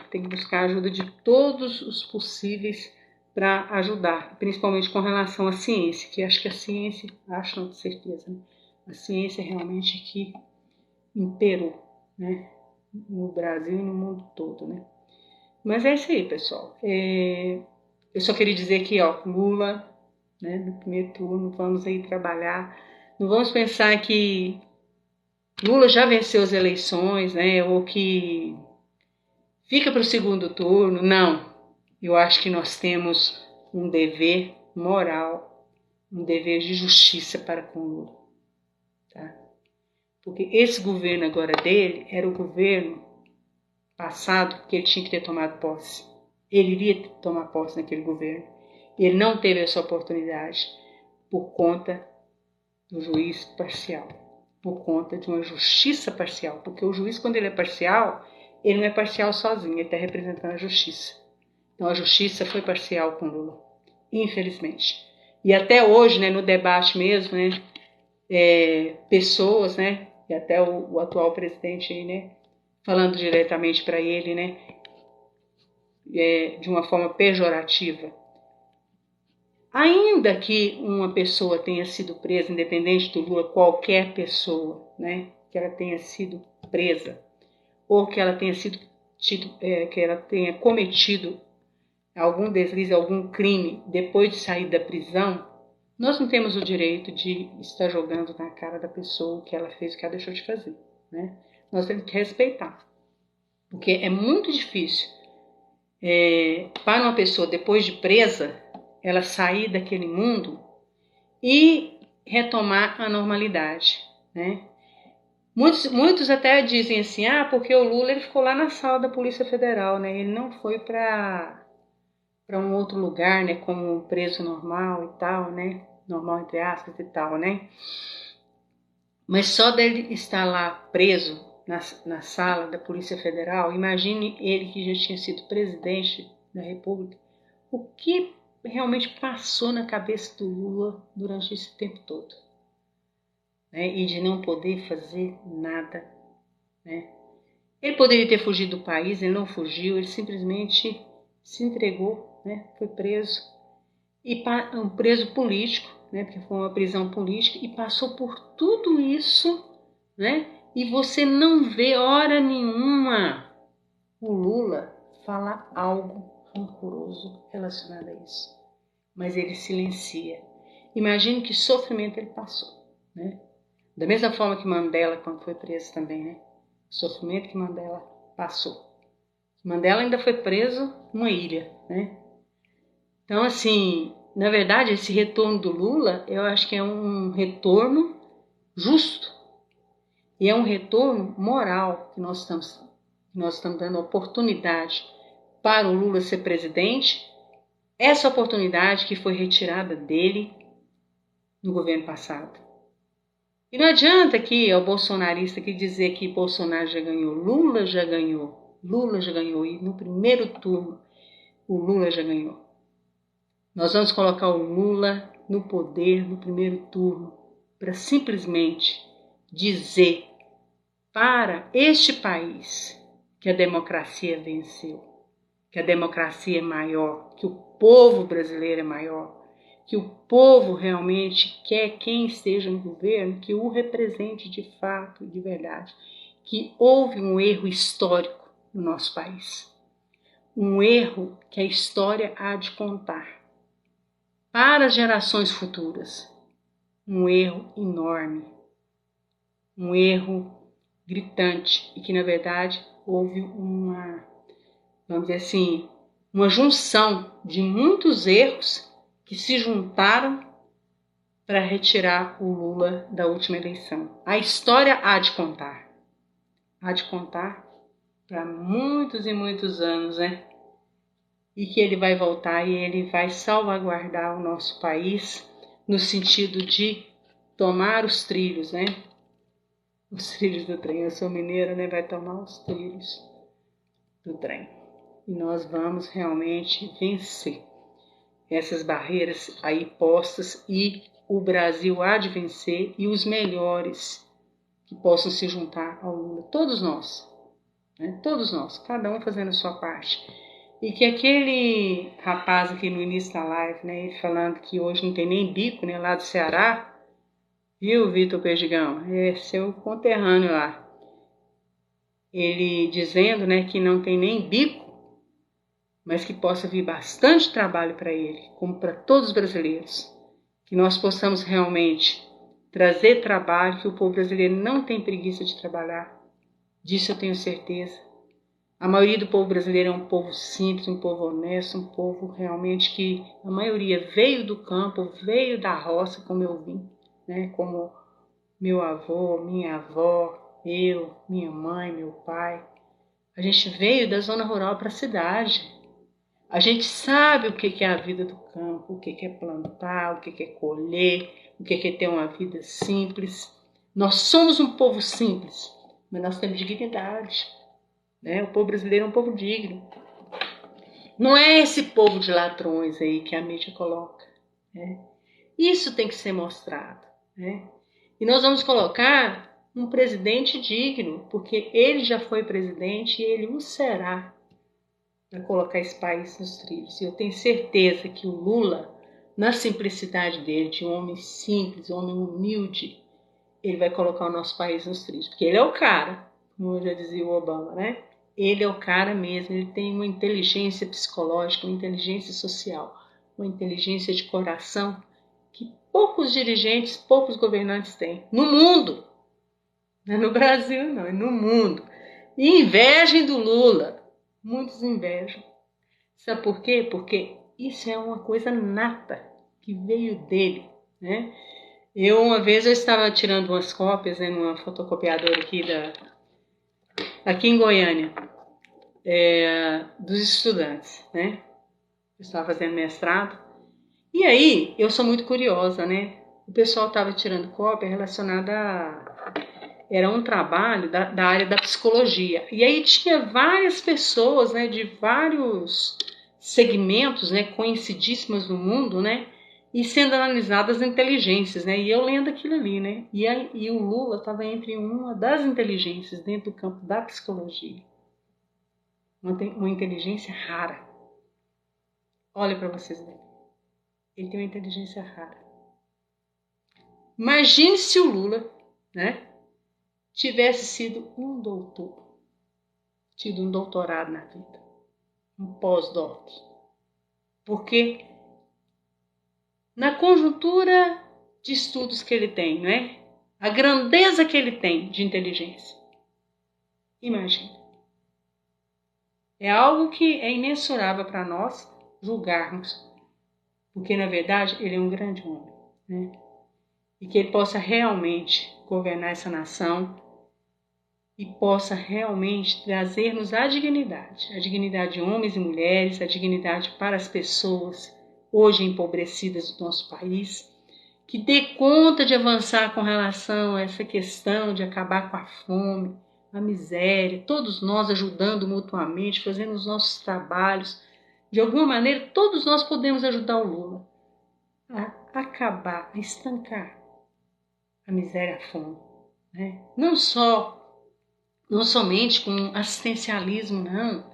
Speaker 1: Tem que buscar ajuda de todos os possíveis para ajudar, principalmente com relação à ciência, que acho que a ciência, acho não, de certeza, né? A ciência realmente que imperou, né? No Brasil e no mundo todo, né? Mas é isso aí, pessoal. Eu só queria dizer que, ó, Lula, né, no primeiro turno, vamos aí trabalhar. Não vamos pensar que Lula já venceu as eleições, né, ou que fica para o segundo turno. Não. Eu acho que nós temos um dever moral, um dever de justiça para com Lula. Tá? Porque esse governo agora dele era o governo passado que ele tinha que ter tomado posse. Ele iria tomar posse naquele governo. Ele não teve essa oportunidade por conta do juiz parcial, por conta de uma justiça parcial. Porque o juiz, quando ele é parcial, ele não é parcial sozinho, ele está representando a justiça. Então a justiça foi parcial com Lula, infelizmente. E até hoje, né, no debate mesmo, né, pessoas, né, e até o atual presidente aí, né, falando diretamente para ele, né, de uma forma pejorativa. Ainda que uma pessoa tenha sido presa, independente do Lula, qualquer pessoa, né, que ela tenha sido presa, ou que ela tenha que ela tenha cometido algum deslize, algum crime depois de sair da prisão, nós não temos o direito de estar jogando na cara da pessoa o que ela fez, o que ela deixou de fazer, né? Nós temos que respeitar, porque é muito difícil para uma pessoa, depois de presa, ela sair daquele mundo e retomar a normalidade, né? Muitos até dizem assim, porque o Lula ele ficou lá na sala da Polícia Federal, né? Ele não foi para um outro lugar, né? Como um preso normal e tal, né? Normal entre aspas e tal, né? Mas só dele estar lá preso na sala da Polícia Federal, imagine ele que já tinha sido presidente da República, o que realmente passou na cabeça do Lula durante esse tempo todo, né? E de não poder fazer nada, né? Ele poderia ter fugido do país, ele não fugiu, ele simplesmente se entregou, né? Foi preso, e um preso político, né? Porque foi uma prisão política, e passou por tudo isso, né? E você não vê hora nenhuma o Lula falar algo rancoroso relacionado a isso. Mas ele silencia. Imagine que sofrimento ele passou, né? Da mesma forma que Mandela, quando foi preso também, né? O sofrimento que Mandela passou. Mandela ainda foi preso numa ilha, né? Então, assim, na verdade, esse retorno do Lula, eu acho que é um retorno justo. E é um retorno moral que nós estamos dando oportunidade para o Lula ser presidente. Essa oportunidade que foi retirada dele no governo passado. E não adianta que o bolsonarista que dizer que Bolsonaro já ganhou, Lula já ganhou, e no primeiro turno o Lula já ganhou. Nós vamos colocar o Lula no poder no primeiro turno para simplesmente dizer para este país que a democracia venceu, que a democracia é maior, que o povo brasileiro é maior, que o povo realmente quer quem esteja no governo que o represente de fato, de verdade, que houve um erro histórico no nosso país, um erro que a história há de contar para as gerações futuras, um erro enorme, um erro gritante e que na verdade houve vamos dizer assim, uma junção de muitos erros que se juntaram para retirar o Lula da última eleição. A história há de contar para muitos e muitos anos, né? E que ele vai voltar e ele vai salvaguardar o nosso país no sentido de tomar os trilhos, né? Os trilhos do trem. Eu sou mineira, né? Vai tomar os trilhos do trem. E nós vamos realmente vencer essas barreiras aí postas e o Brasil há de vencer e os melhores que possam se juntar ao Lula. Todos nós, né? Todos nós, cada um fazendo a sua parte. E que aquele rapaz aqui no início da live, né, ele falando que hoje não tem nem bico, né, lá do Ceará, viu, Vitor Perdigão? É seu conterrâneo lá. Ele dizendo, né, que não tem nem bico, mas que possa vir bastante trabalho para ele, como para todos os brasileiros. Que nós possamos realmente trazer trabalho, que o povo brasileiro não tem preguiça de trabalhar. Disso eu tenho certeza. A maioria do povo brasileiro é um povo simples, um povo honesto, um povo realmente que a maioria veio do campo, veio da roça, como eu vim, né? Como meu avô, minha avó, eu, minha mãe, meu pai. A gente veio da zona rural para a cidade. A gente sabe o que é a vida do campo, o que é plantar, o que é colher, o que é ter uma vida simples. Nós somos um povo simples, mas nós temos dignidade. Né? O povo brasileiro é um povo digno. Não é esse povo de ladrões aí que a mídia coloca. Né? Isso tem que ser mostrado. Né? E nós vamos colocar um presidente digno, porque ele já foi presidente e ele o será para colocar esse país nos trilhos. E eu tenho certeza que o Lula, na simplicidade dele, de um homem simples, um homem humilde, ele vai colocar o nosso país nos trilhos. Porque ele é o cara, como já dizia o Obama, né? Ele é o cara mesmo, ele tem uma inteligência psicológica, uma inteligência social, uma inteligência de coração que poucos dirigentes, poucos governantes têm. No mundo! Não é no Brasil, não, é no mundo. E invejem do Lula. Muitos invejam. Sabe por quê? Porque isso é uma coisa nata que veio dele, né? Uma vez eu estava tirando umas cópias, né, numa fotocopiadora aqui em Goiânia, dos estudantes, né? Eu estava fazendo mestrado. E aí, eu sou muito curiosa, né? O pessoal estava tirando cópia relacionada era um trabalho da área da psicologia. E aí tinha várias pessoas, né, de vários segmentos, né, conhecidíssimas no mundo, né, e sendo analisadas as inteligências, né, e eu lendo aquilo ali, né, e o Lula estava entre uma das inteligências dentro do campo da psicologia, uma inteligência rara. Olha para vocês verem, ele tem uma inteligência rara. Imagine se o Lula, né, tivesse sido um doutor, tido um doutorado na vida, um pós-doc. Porque na conjuntura de estudos que ele tem, não é? A grandeza que ele tem de inteligência. Imagina. É algo que é imensurável para nós julgarmos. Porque, na verdade, ele é um grande homem, né? E que ele possa realmente governar essa nação e possa realmente trazer-nos a dignidade de homens e mulheres, a dignidade para as pessoas hoje empobrecidas do nosso país, que dê conta de avançar com relação a essa questão de acabar com a fome, a miséria, todos nós ajudando mutuamente, fazendo os nossos trabalhos. De alguma maneira, todos nós podemos ajudar o Lula a acabar, a estancar a miséria e a fome, né? Não somente com assistencialismo, não,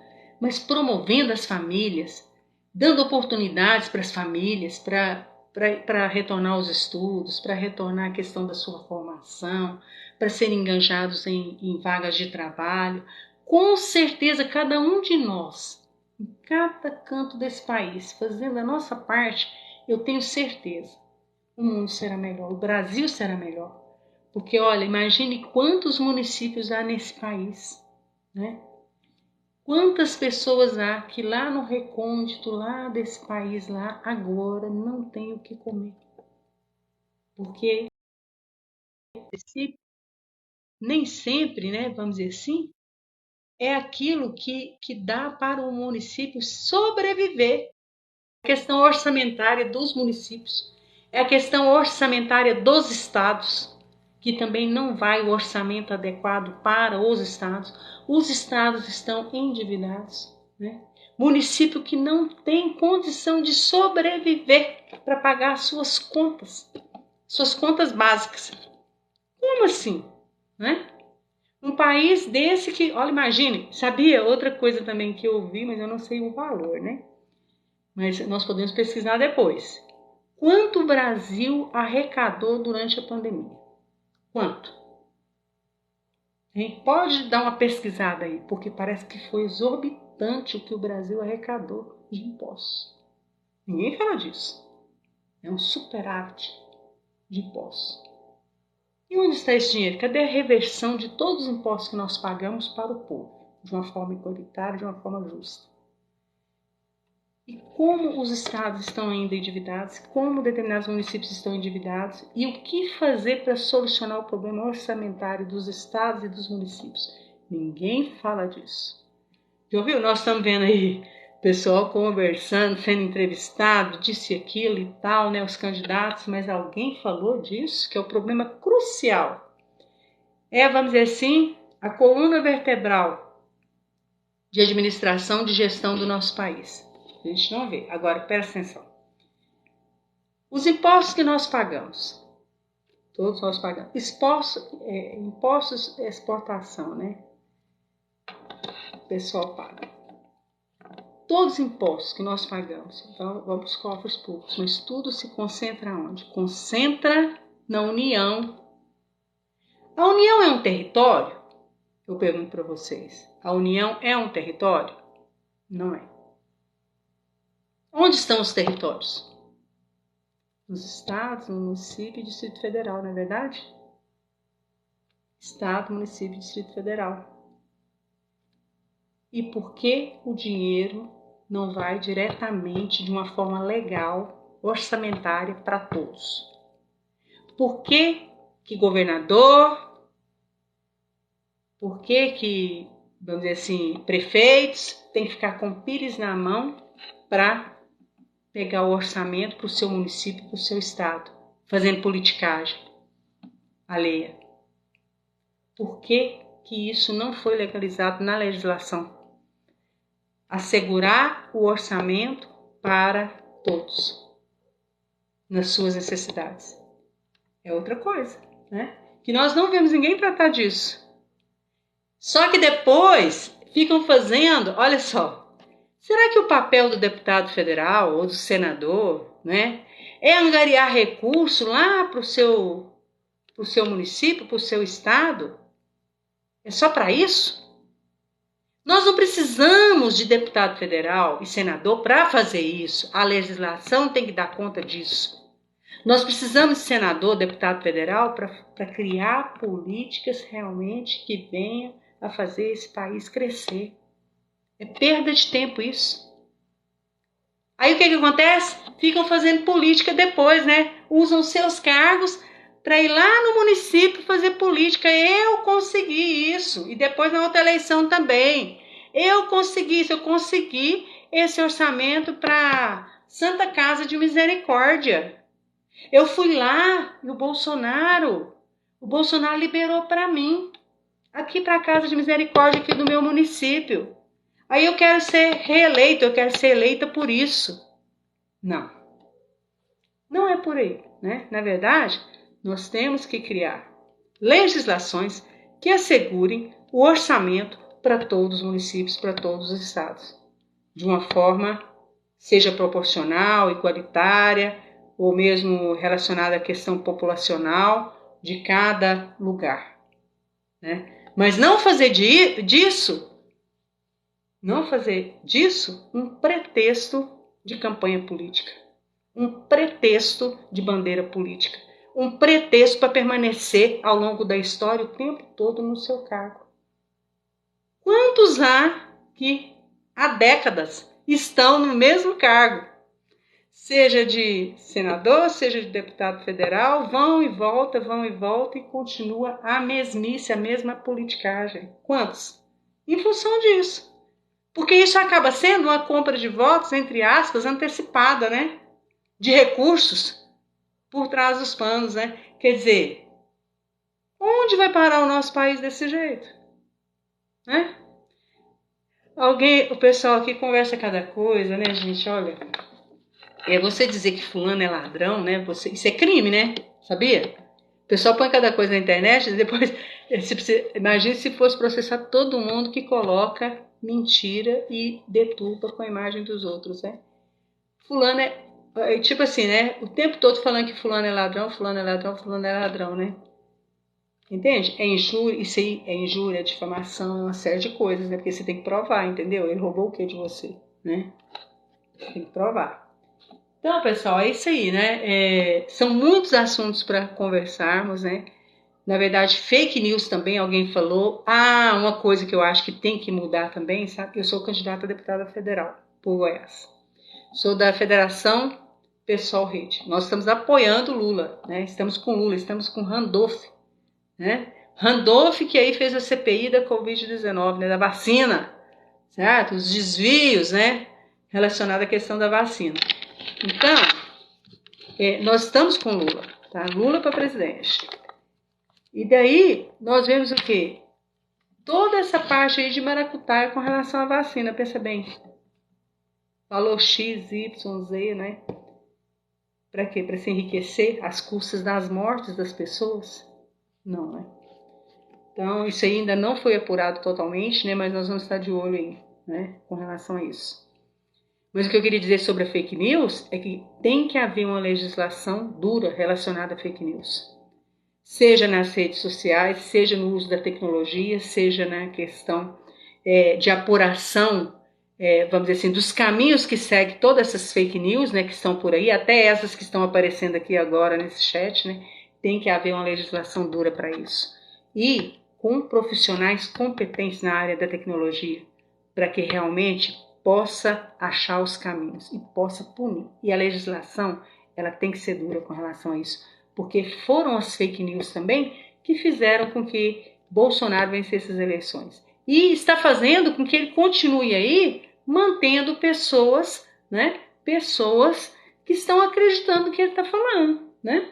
Speaker 1: mas promovendo as famílias, dando oportunidades para as famílias, para retornar aos estudos, para retornar à questão da sua formação, para serem enganjados em vagas de trabalho. Com certeza, cada um de nós, em cada canto desse país, fazendo a nossa parte, eu tenho certeza, o mundo será melhor, o Brasil será melhor. Porque, olha, imagine quantos municípios há nesse país, né? Quantas pessoas há que lá no recôndito, lá desse país, lá agora, não tem o que comer. Porque nem sempre, né, vamos dizer assim, é aquilo que dá para o município sobreviver. A questão orçamentária dos municípios, é a questão orçamentária dos estados, que também não vai o orçamento adequado para os estados. Os estados estão endividados, né? Município que não tem condição de sobreviver para pagar suas contas básicas. Como assim, né? Um país desse que, olha, imagine, sabia outra coisa também que eu ouvi, mas eu não sei o valor, né? Mas nós podemos pesquisar depois. Quanto o Brasil arrecadou durante a pandemia? Quanto? Hein? Pode dar uma pesquisada aí, porque parece que foi exorbitante o que o Brasil arrecadou de impostos. Ninguém fala disso. É um superávit de impostos. E onde está esse dinheiro? Cadê a reversão de todos os impostos que nós pagamos para o povo? De uma forma igualitária, de uma forma justa. E como os estados estão ainda endividados, como determinados municípios estão endividados e o que fazer para solucionar o problema orçamentário dos estados e dos municípios. Ninguém fala disso. Já ouviu? Nós estamos vendo aí o pessoal conversando, sendo entrevistado, disse aquilo e tal, né, os candidatos, mas alguém falou disso, que é o problema crucial. Vamos dizer assim, a coluna vertebral de administração, de gestão do nosso país. A gente não vê. Agora, presta atenção. Os impostos que nós pagamos, todos nós pagamos, impostos de exportação, né? O pessoal paga. Todos os impostos que nós pagamos, então vamos para os cofres públicos, mas tudo se concentra onde? Concentra na União. A União é um território? Eu pergunto para vocês. A União é um território? Não é. Onde estão os territórios? Nos estados, no município e Distrito Federal, não é verdade? Estado, município e Distrito Federal. E por que o dinheiro não vai diretamente, de uma forma legal, orçamentária, para todos? Por que governador, por que, vamos dizer assim, prefeitos têm que ficar com o pires na mão para pegar o orçamento para o seu município, para o seu estado, fazendo politicagem alheia? Por que isso não foi legalizado na legislação? Assegurar o orçamento para todos, nas suas necessidades. É outra coisa, né? Que nós não vemos ninguém tratar disso. Só que depois ficam fazendo, olha só, será que o papel do deputado federal ou do senador, né, é angariar recurso lá para o seu município, para o seu estado? É só para isso? Nós não precisamos de deputado federal e senador para fazer isso. A legislação tem que dar conta disso. Nós precisamos de senador, deputado federal para criar políticas realmente que venham a fazer esse país crescer. É perda de tempo isso. Aí o que acontece? Ficam fazendo política depois, né? Usam seus cargos para ir lá no município fazer política. Eu consegui isso. E depois na outra eleição também. Eu consegui isso. Eu consegui esse orçamento para Santa Casa de Misericórdia. Eu fui lá e o Bolsonaro liberou para mim. Aqui para a Casa de Misericórdia aqui do meu município. Aí eu quero ser reeleita, eu quero ser eleita por isso. Não. Não é por aí, né? Na verdade, nós temos que criar legislações que assegurem o orçamento para todos os municípios, para todos os estados. De uma forma, seja proporcional, igualitária, ou mesmo relacionada à questão populacional de cada lugar, né? Mas não fazer disso um pretexto de campanha política, um pretexto de bandeira política, um pretexto para permanecer ao longo da história o tempo todo no seu cargo. Quantos há que há décadas estão no mesmo cargo? Seja de senador, seja de deputado federal, vão e volta e continua a mesmice, a mesma politicagem. Quantos? Em função disso. Porque isso acaba sendo uma compra de votos, entre aspas, antecipada, né? De recursos por trás dos panos, né? Quer dizer, onde vai parar o nosso país desse jeito? Né? O pessoal aqui conversa cada coisa, né, gente? Olha, você dizer que fulano é ladrão, né? Isso é crime, né? Sabia? O pessoal põe cada coisa na internet e depois... Imagina se fosse processar todo mundo que coloca mentira e deturpa com a imagem dos outros, né? Fulano é tipo assim, né? O tempo todo falando que fulano é ladrão, fulano é ladrão, fulano é ladrão, né? Entende? É injúria, isso aí é injúria, difamação, uma série de coisas, né? Porque você tem que provar, entendeu? Ele roubou o que de você, né? Tem que provar. Então, pessoal, é isso aí, né? São muitos assuntos para conversarmos, né? Na verdade, fake news também, alguém falou. Uma coisa que eu acho que tem que mudar também, sabe? Eu sou candidata a deputada federal por Goiás. Sou da Federação Pessoal Rede. Nós estamos apoiando o Lula, né? Estamos com Lula, estamos com Randolph, né? Randolph que aí fez a CPI da Covid-19, né? Da vacina, certo? Os desvios, né? Relacionados à questão da vacina. Então, nós estamos com Lula, tá? Lula para presidente. E daí, nós vemos o quê? Toda essa parte aí de maracutaia com relação à vacina, pensa bem. Falou X, Y, Z, né? Para quê? Para se enriquecer às custas das mortes das pessoas? Não, né? Então, isso aí ainda não foi apurado totalmente, né? Mas nós vamos estar de olho aí, né? Com relação a isso. Mas o que eu queria dizer sobre a fake news é que tem que haver uma legislação dura relacionada a fake news. Seja nas redes sociais, seja no uso da tecnologia, seja na questão de apuração, vamos dizer assim, dos caminhos que segue todas essas fake news, né, que estão por aí, até essas que estão aparecendo aqui agora nesse chat, né, tem que haver uma legislação dura para isso. E com profissionais competentes na área da tecnologia, para que realmente possa achar os caminhos e possa punir. E a legislação, ela tem que ser dura com relação a isso. porque foram as fake news também que fizeram com que Bolsonaro vencesse as eleições. E está fazendo com que ele continue aí mantendo pessoas, né? Pessoas que estão acreditando no que ele está falando, né?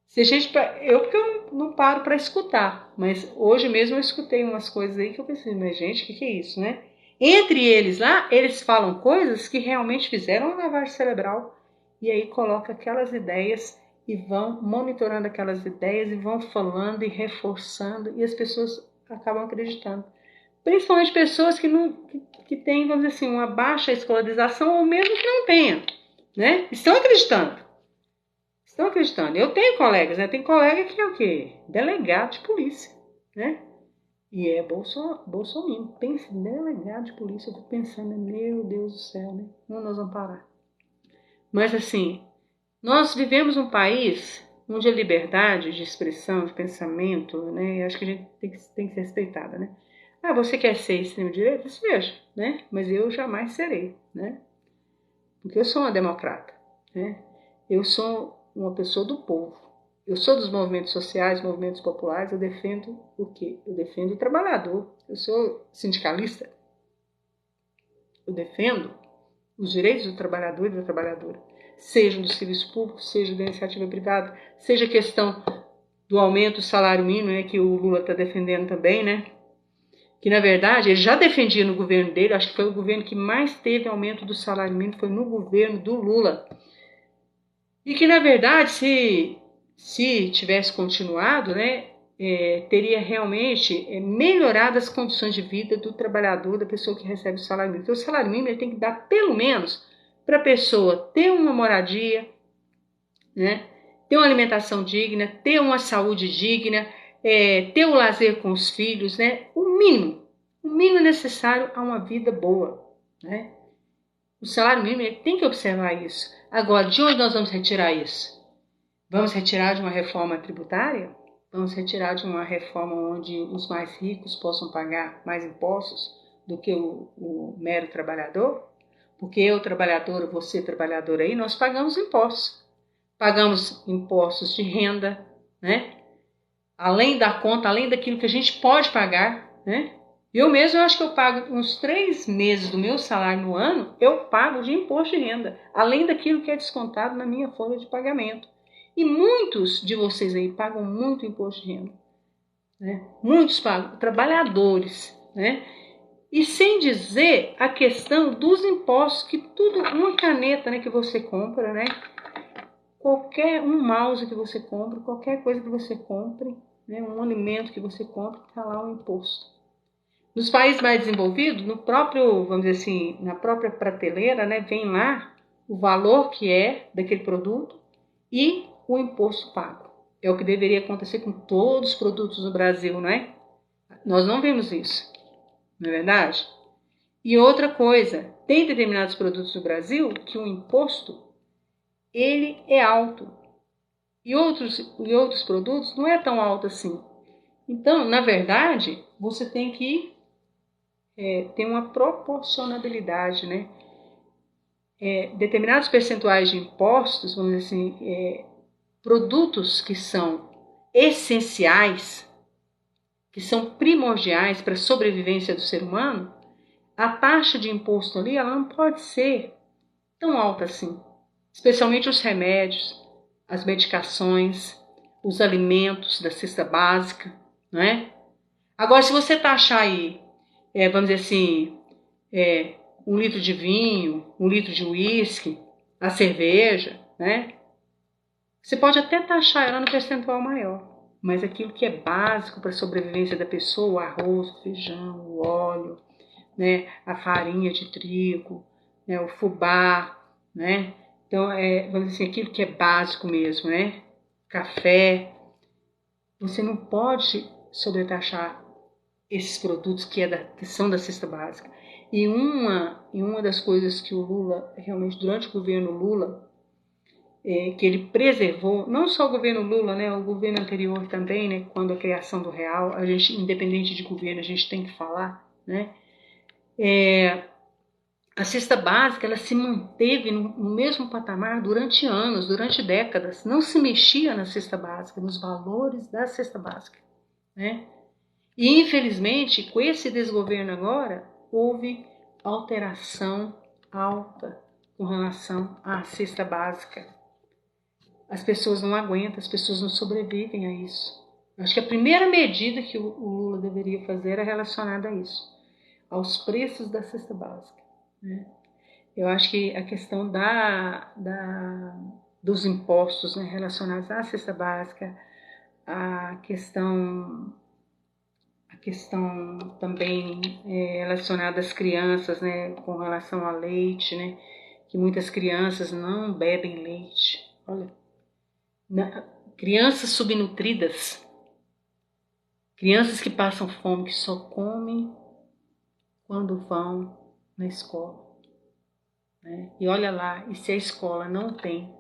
Speaker 1: Se a gente, porque eu não paro para escutar, mas hoje mesmo eu escutei umas coisas aí que eu pensei, mas gente, o que é isso, né? Entre eles lá, eles falam coisas que realmente fizeram uma lavagem cerebral e aí coloca aquelas ideias e vão monitorando aquelas ideias e vão falando e reforçando e as pessoas acabam acreditando. Principalmente pessoas que têm, vamos dizer assim, uma baixa escolarização ou mesmo que não tenham, né? Estão acreditando. Estão acreditando. Eu tenho colegas, né? Tem colega que é o quê? Delegado de polícia, né? E é Bolsonaro. Pensa em delegado de polícia. Eu fico pensando, meu Deus do céu, né? Onde nós vamos parar? Mas assim, nós vivemos um país onde a liberdade de expressão, de pensamento, né? Eu acho que a gente tem que ser respeitada, né? Ah, você quer ser extremo-direita? Seja, né? Mas eu jamais serei, né? Porque eu sou uma democrata, né? Eu sou uma pessoa do povo. Eu sou dos movimentos sociais, movimentos populares, eu defendo o quê? Eu defendo o trabalhador. Eu sou sindicalista. Eu defendo os direitos do trabalhador e da trabalhadora, seja do serviço público, seja da iniciativa privada, seja a questão do aumento do salário mínimo, né, que o Lula está defendendo também, né? Que, na verdade, ele já defendia no governo dele, acho que foi o governo que mais teve aumento do salário mínimo, foi no governo do Lula. E que, na verdade, se tivesse continuado, né, teria realmente melhorado as condições de vida do trabalhador, da pessoa que recebe o salário mínimo. Porque o salário mínimo ele tem que dar, pelo menos, para a pessoa ter uma moradia, né, ter uma alimentação digna, ter uma saúde digna, ter o lazer com os filhos, né, o mínimo necessário a uma vida boa, né? O salário mínimo ele tem que observar isso. Agora, de onde nós vamos retirar isso? Vamos retirar de uma reforma tributária? Vamos retirar de uma reforma onde os mais ricos possam pagar mais impostos do que o mero trabalhador? Porque eu, trabalhadora, você, trabalhadora aí, nós pagamos impostos. Pagamos impostos de renda, né? Além da conta, além daquilo que a gente pode pagar, né? Eu mesmo acho que eu pago uns 3 meses do meu salário no ano, eu pago de imposto de renda, além daquilo que é descontado na minha folha de pagamento. E muitos de vocês aí pagam muito imposto de renda, né? Muitos pagam, trabalhadores, né? E sem dizer a questão dos impostos, que tudo, uma caneta, né, que você compra, né? Um mouse que você compra, qualquer coisa que você compre, né, um alimento que você compra, está lá o imposto. Nos países mais desenvolvidos, no próprio, vamos dizer assim, na própria prateleira, né, vem lá o valor que é daquele produto e o imposto pago. É o que deveria acontecer com todos os produtos no Brasil, não é? Nós não vemos isso, não é verdade? E outra coisa, tem determinados produtos no Brasil que o imposto ele é alto e outros produtos não é tão alto assim. Então, na verdade, você tem que ter uma proporcionalidade, né? Determinados percentuais de impostos, vamos dizer assim, produtos que são essenciais, que são primordiais para a sobrevivência do ser humano, a taxa de imposto ali ela não pode ser tão alta assim. Especialmente os remédios, as medicações, os alimentos da cesta básica, não é? Agora, se você taxar aí, vamos dizer assim, 1 litro de vinho, 1 litro de uísque, a cerveja, né? Você pode até taxar ela no percentual maior, mas aquilo que é básico para a sobrevivência da pessoa, o arroz, o feijão, o óleo, né? A farinha de trigo, né? O fubá, né? Então, vamos dizer assim, aquilo que é básico mesmo, né? Café. Você não pode sobretaxar esses produtos que são da cesta básica. E uma das coisas que o Lula, realmente, durante o governo Lula, que ele preservou, não só o governo Lula, né? O governo anterior também, né? Quando a criação do real, a gente, independente de governo, a gente tem que falar, né? A cesta básica ela se manteve no mesmo patamar durante anos, durante décadas. Não se mexia na cesta básica, nos valores da cesta básica, né? E, infelizmente, com esse desgoverno agora, houve alteração alta com relação à cesta básica. As pessoas não aguentam, as pessoas não sobrevivem a isso. Acho que a primeira medida que o Lula deveria fazer era relacionada a isso, aos preços da cesta básica, né? Eu acho que a questão dos impostos, né, relacionados à cesta básica, a questão também relacionada às crianças, né, com relação ao leite, né, que muitas crianças não bebem leite. Olha, crianças subnutridas, crianças que passam fome, que só comem quando vão na escola, né? E olha lá, e se a escola não tem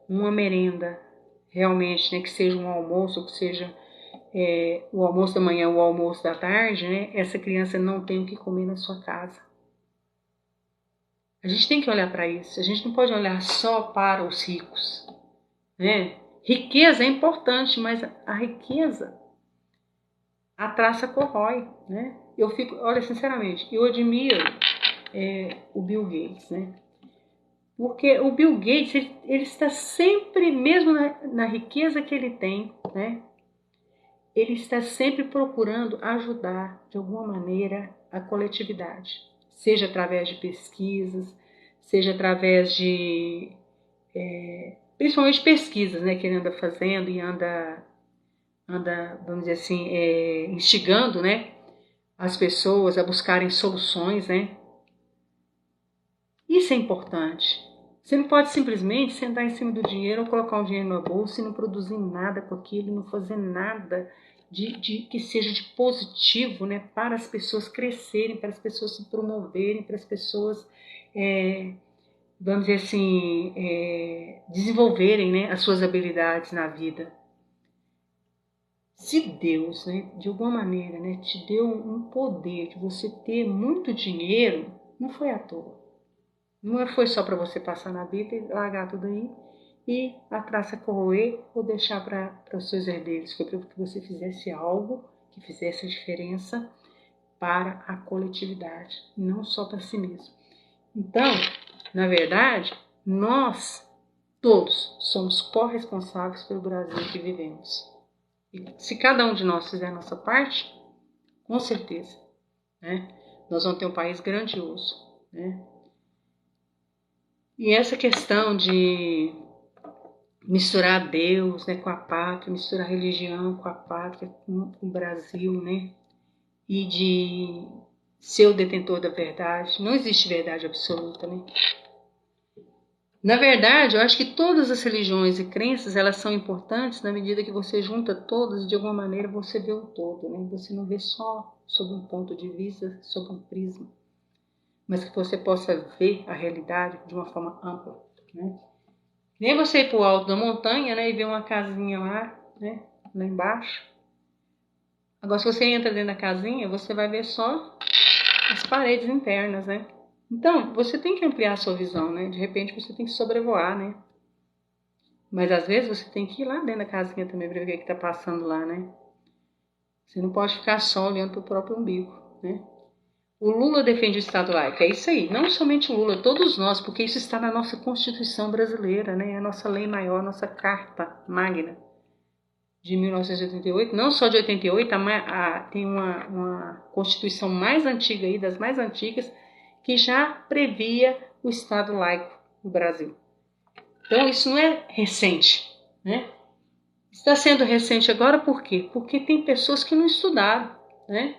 Speaker 1: uma merenda realmente, né, que seja um almoço, que seja o almoço da manhã, o almoço da tarde, né, essa criança não tem o que comer na sua casa. A gente tem que olhar para isso. A gente não pode olhar só para os ricos, né? Riqueza é importante, mas a riqueza, a traça corrói, né? Olha, sinceramente, eu admiro o Bill Gates, né? Porque o Bill Gates, ele está sempre, mesmo na riqueza que ele tem, né? Ele está sempre procurando ajudar, de alguma maneira, a coletividade. Seja através de pesquisas, seja através de... principalmente pesquisas, né? Que ele anda fazendo e anda vamos dizer assim, instigando, né? As pessoas a buscarem soluções, né? Isso é importante. Você não pode simplesmente sentar em cima do dinheiro ou colocar um dinheiro na bolsa e não produzir nada com aquilo, não fazer nada que seja de positivo, né, para as pessoas crescerem, para as pessoas se promoverem, para as pessoas, vamos dizer assim, desenvolverem, né, as suas habilidades na vida. Se Deus, né, de alguma maneira, né, te deu um poder de você ter muito dinheiro, não foi à toa. Não foi só para você passar na vida e largar tudo aí e a traça corroer ou deixar para os seus herdeiros. Foi para que você fizesse algo que fizesse a diferença para a coletividade, não só para si mesmo. Então, na verdade, nós todos somos corresponsáveis pelo Brasil que vivemos. E se cada um de nós fizer a nossa parte, com certeza, né, nós vamos ter um país grandioso, né? E essa questão de misturar Deus, né, com a pátria, misturar a religião com a pátria, com o Brasil, né, e de ser o detentor da verdade. Não existe verdade absoluta, né? Na verdade, eu acho que todas as religiões e crenças, elas são importantes na medida que você junta todas e de alguma maneira você vê o todo, né? Você não vê só sob um ponto de vista, sob um prisma, mas que você possa ver a realidade de uma forma ampla, né? Nem você ir para o alto da montanha, né, e ver uma casinha lá, né, lá embaixo. Agora, se você entra dentro da casinha, você vai ver só as paredes internas, né? Então, você tem que ampliar a sua visão, né? De repente, você tem que sobrevoar, né? Mas, às vezes, você tem que ir lá dentro da casinha também para ver o que está passando lá, né? Você não pode ficar só olhando para o próprio umbigo, né? O Lula defende o Estado laico, é isso aí. Não somente o Lula, todos nós, porque isso está na nossa Constituição brasileira, né? A nossa lei maior, a nossa Carta Magna de 1988. Não só de 88, tem uma Constituição mais antiga aí, das mais antigas, que já previa o Estado laico no Brasil. Então isso não é recente, né? Está sendo recente agora por quê? Porque tem pessoas que não estudaram, né?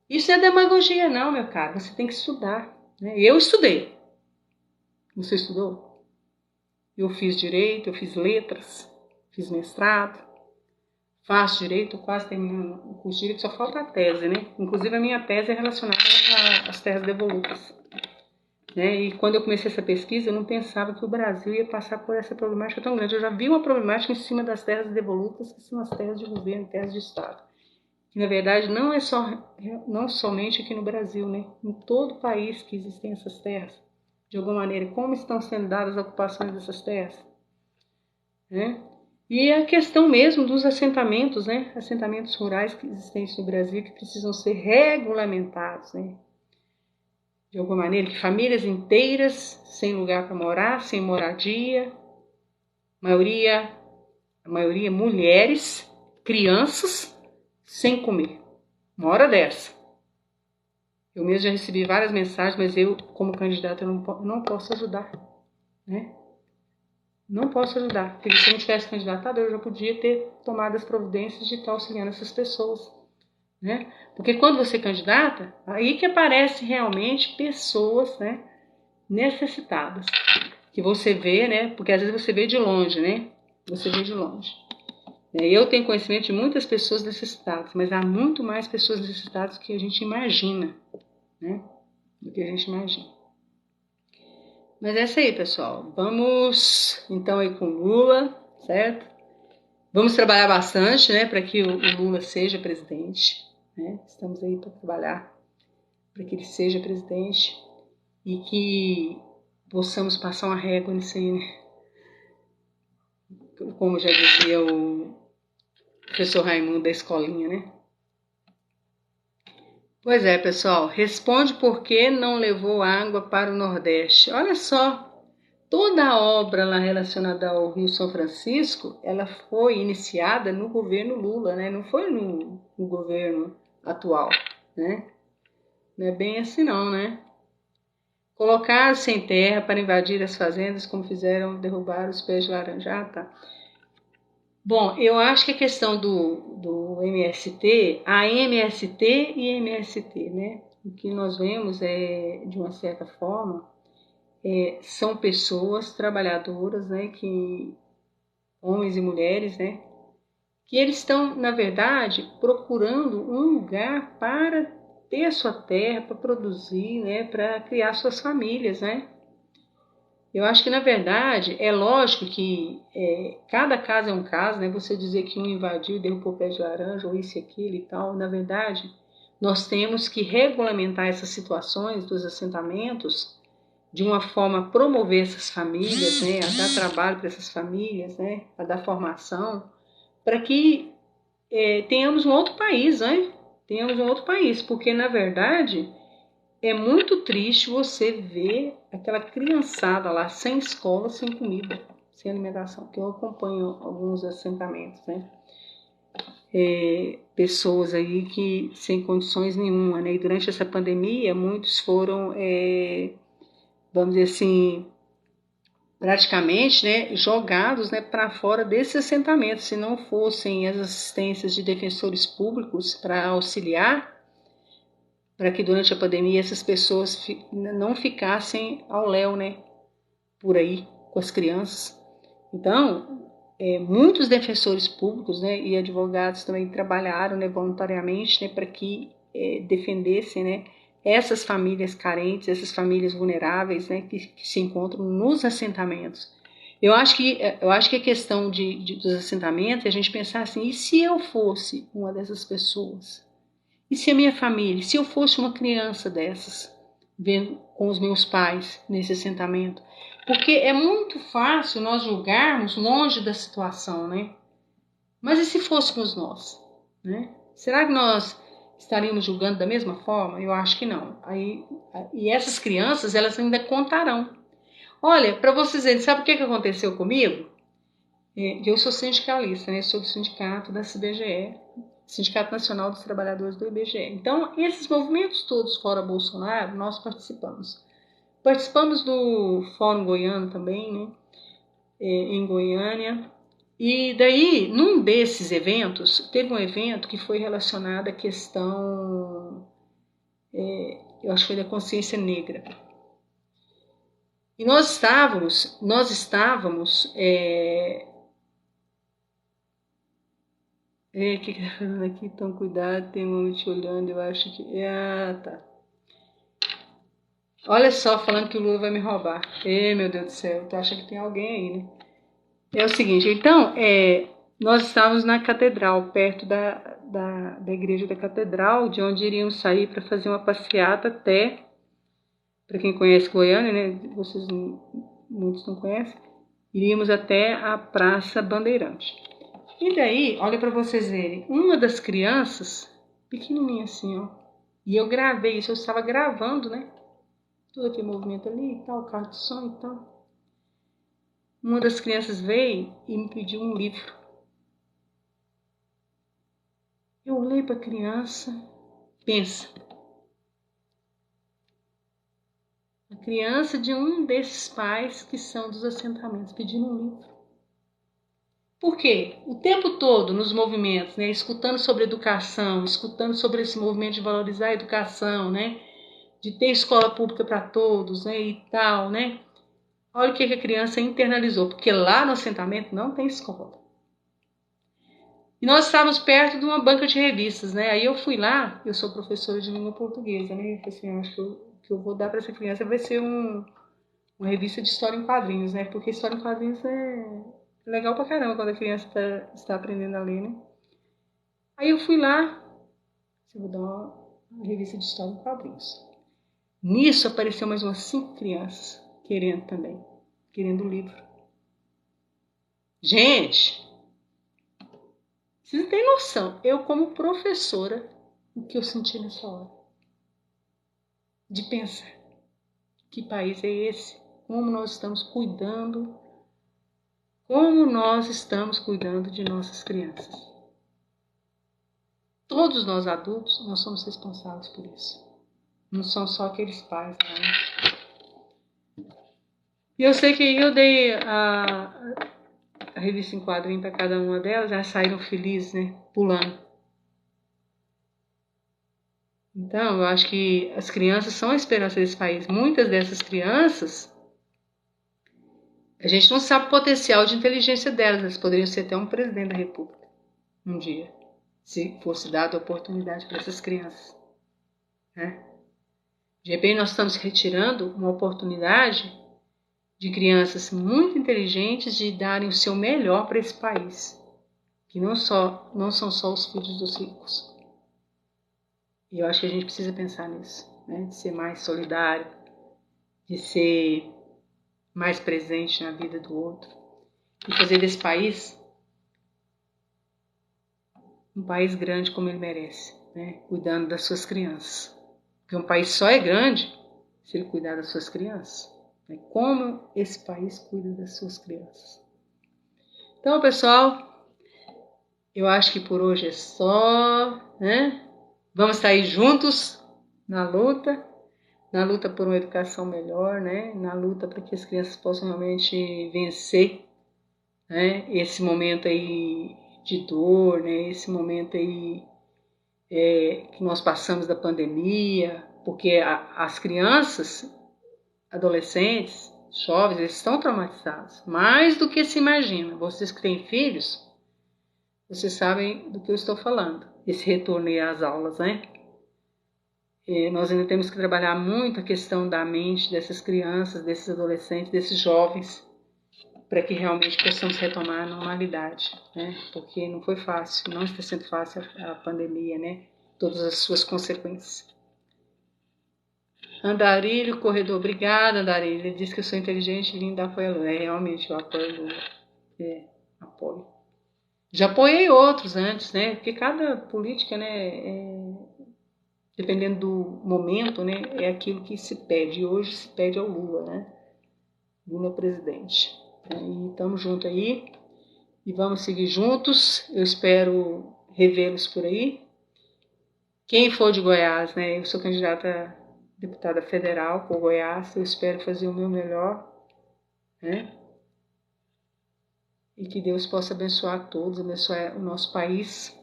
Speaker 1: Isso não é demagogia não, meu caro. Você tem que estudar, né? Eu estudei. Você estudou? Eu fiz direito, eu fiz letras, fiz mestrado, faço direito, quase terminando o curso de direito, só falta a tese, né? Inclusive a minha tese é relacionada às terras devolutas, né? E quando eu comecei essa pesquisa, eu não pensava que o Brasil ia passar por essa problemática tão grande. Eu já vi uma problemática em cima das terras devolutas, que são as terras de governo, terras de Estado. que na verdade não somente aqui no Brasil, né? Em todo o país que existem essas terras, de alguma maneira, como estão sendo dadas as ocupações dessas terras, né? E a questão mesmo dos assentamentos, né? Assentamentos rurais que existem no Brasil que precisam ser regulamentados, né? De alguma maneira, que famílias inteiras sem lugar para morar, sem moradia, a maioria mulheres, crianças sem comer. Uma hora dessa. Eu mesmo já recebi várias mensagens, mas eu, como candidata, eu não posso ajudar, né? Não posso ajudar, porque se eu não tivesse candidatado, eu já podia ter tomado as providências de estar auxiliando essas pessoas, né? Porque quando você candidata, aí que aparecem realmente pessoas, né, necessitadas, que você vê, né? Porque às vezes você vê de longe, né? Você vê de longe. Eu tenho conhecimento de muitas pessoas necessitadas, mas há muito mais pessoas necessitadas do que a gente imagina, né? Do que a gente imagina. Mas é isso aí, pessoal. Vamos então aí com o Lula, certo? Vamos trabalhar bastante, né, para que o Lula seja presidente, né? Estamos aí para trabalhar para que ele seja presidente e que possamos passar uma régua nisso aí, né? Como já dizia o professor Raimundo da escolinha, né? Pois é, pessoal, responde por que não levou água para o Nordeste. Olha só, toda a obra lá relacionada ao Rio São Francisco, ela foi iniciada no governo Lula, né? Não foi no governo atual, né? Não é bem assim não, né? Colocar sem terra para invadir as fazendas, como fizeram derrubar os pés de laranja, tá? Bom, eu acho que a questão do MST, a MST e MST, né? O que nós vemos é, de uma certa forma, são pessoas trabalhadoras, né? Que, homens e mulheres, né? Que eles estão, na verdade, procurando um lugar para ter a sua terra, para produzir, né? Para criar suas famílias, né? Eu acho que, na verdade, é lógico que cada caso é um caso, né? Você dizer que um invadiu, derrubou o pé de laranja, ou isso e aquilo e tal. Na verdade, nós temos que regulamentar essas situações dos assentamentos de uma forma a promover essas famílias, né? A dar trabalho para essas famílias, né? A dar formação, para que tenhamos um outro país, né? Tenhamos um outro país, porque, na verdade, é muito triste você ver aquela criançada lá sem escola, sem comida, sem alimentação, que eu acompanho alguns assentamentos, né? Pessoas aí que sem condições nenhuma, né? E durante essa pandemia, muitos foram, vamos dizer assim, praticamente, né, jogados, né, para fora desses assentamentos. Se não fossem as assistências de defensores públicos para auxiliar, para que durante a pandemia essas pessoas não ficassem ao léu, né, por aí com as crianças. Então, muitos defensores públicos, né, e advogados também trabalharam, né, voluntariamente, né, para que defendessem, né, essas famílias carentes, essas famílias vulneráveis, né, que se encontram nos assentamentos. Eu acho que a questão dos assentamentos é a gente pensar assim, e se eu fosse uma dessas pessoas? E se a minha família, se eu fosse uma criança dessas, vendo com os meus pais nesse assentamento? Porque é muito fácil nós julgarmos longe da situação, né? Mas e se fôssemos nós, né? Será que nós estaríamos julgando da mesma forma? Eu acho que não. E essas crianças, elas ainda contarão. Olha, para vocês verem, sabe o que aconteceu comigo? Eu sou sindicalista, né? Sou do sindicato da CBGE, Sindicato Nacional dos Trabalhadores do IBGE. Então, esses movimentos todos fora Bolsonaro, nós participamos. Participamos do Fórum Goiano também, né? Em Goiânia. E daí, num desses eventos, teve um evento que foi relacionado à questão, eu acho que foi da consciência negra. E nós estávamos, o que tá fazendo aqui? Então, cuidado, tem um te olhando, eu acho que. Ah, tá. Olha só, falando que o Lula vai me roubar. Meu Deus do céu, tu acha que tem alguém aí, né? É o seguinte, então, nós estávamos na catedral, perto da igreja da catedral, de onde iríamos sair para fazer uma passeata até, para quem conhece Goiânia, né? Vocês muitos não conhecem, iríamos até a Praça Bandeirante. E daí, olha para vocês verem, uma das crianças, pequenininha assim, ó, e eu gravei isso, eu estava gravando, né? Todo aquele movimento ali e tal, carro de som e tal. Uma das crianças veio e me pediu um livro. Eu olhei para a criança, pensa, a criança de um desses pais que são dos assentamentos pedindo um livro. Por quê? O tempo todo nos movimentos, né, escutando sobre educação, escutando sobre esse movimento de valorizar a educação, né, de ter escola pública para todos, né, e tal, né? Olha o que a criança internalizou, porque lá no assentamento não tem escola. E nós estávamos perto de uma banca de revistas, né? Aí eu fui lá, eu sou professora de língua portuguesa, né? Eu falei assim, acho que eu vou dar para essa criança vai ser uma revista de história em quadrinhos, né? Porque história em quadrinhos é legal pra caramba quando a criança está aprendendo a ler, né? Aí eu fui lá, eu vou dar uma revista de história em quadrinhos. Nisso apareceu mais umas 5 crianças querendo também, querendo o livro. Gente, vocês não têm noção, eu como professora, o que eu senti nessa hora? De pensar, que país é esse? Como nós estamos cuidando de nossas crianças. Todos nós adultos, nós somos responsáveis por isso. Não são só aqueles pais, não. E eu sei que eu dei a revista em quadrinho para cada uma delas, elas saíram felizes, né? Pulando. Então, eu acho que as crianças são a esperança desse país. Muitas dessas crianças, a gente não sabe o potencial de inteligência delas. Elas poderiam ser até um presidente da República um dia, se fosse dada a oportunidade para essas crianças, né? De repente, nós estamos retirando uma oportunidade de crianças muito inteligentes de darem o seu melhor para esse país, que não são só os filhos dos ricos. E eu acho que a gente precisa pensar nisso, né? De ser mais solidário, de ser mais presente na vida do outro e fazer desse país um país grande como ele merece, né? Cuidando das suas crianças. Porque um país só é grande se ele cuidar das suas crianças. Né? Como esse país cuida das suas crianças. Então, pessoal, eu acho que por hoje é só, né? Vamos estar aí juntos na luta por uma educação melhor, né? Na luta para que as crianças possam realmente vencer, né? Esse momento aí de dor, né? Esse momento aí que nós passamos da pandemia, porque as crianças, adolescentes, jovens, eles estão traumatizados, mais do que se imagina. Vocês que têm filhos, vocês sabem do que eu estou falando, esse retorno aí às aulas, né? Nós ainda temos que trabalhar muito a questão da mente dessas crianças, desses adolescentes, desses jovens, para que realmente possamos retomar a normalidade, né? Porque não foi fácil, não está sendo fácil a pandemia, né? Todas as suas consequências. Andarilho, corredor, obrigada, Andarilho. Ele disse que eu sou inteligente, linda, apoio a Lula. Realmente, eu apoio a Lula. Apoio. Já apoiei outros antes, né? Porque cada política, né, dependendo do momento, né, é aquilo que se pede. E hoje se pede ao Lula, né? Lula presidente. E estamos juntos aí. E vamos seguir juntos. Eu espero revê-los por aí. Quem for de Goiás, né? Eu sou candidata a deputada federal por Goiás. Eu espero fazer o meu melhor, né? E que Deus possa abençoar todos, abençoar o nosso país,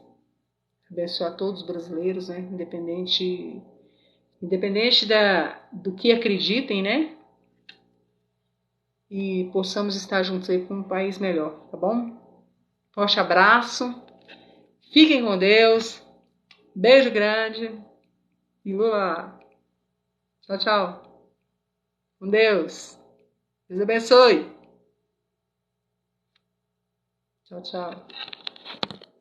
Speaker 1: abençoar todos os brasileiros, né? Independente do que acreditem, né? E possamos estar juntos aí com um país melhor, tá bom? Forte abraço, fiquem com Deus, beijo grande e Lula. Tchau, tchau. Com Deus. Deus abençoe. Tchau, tchau.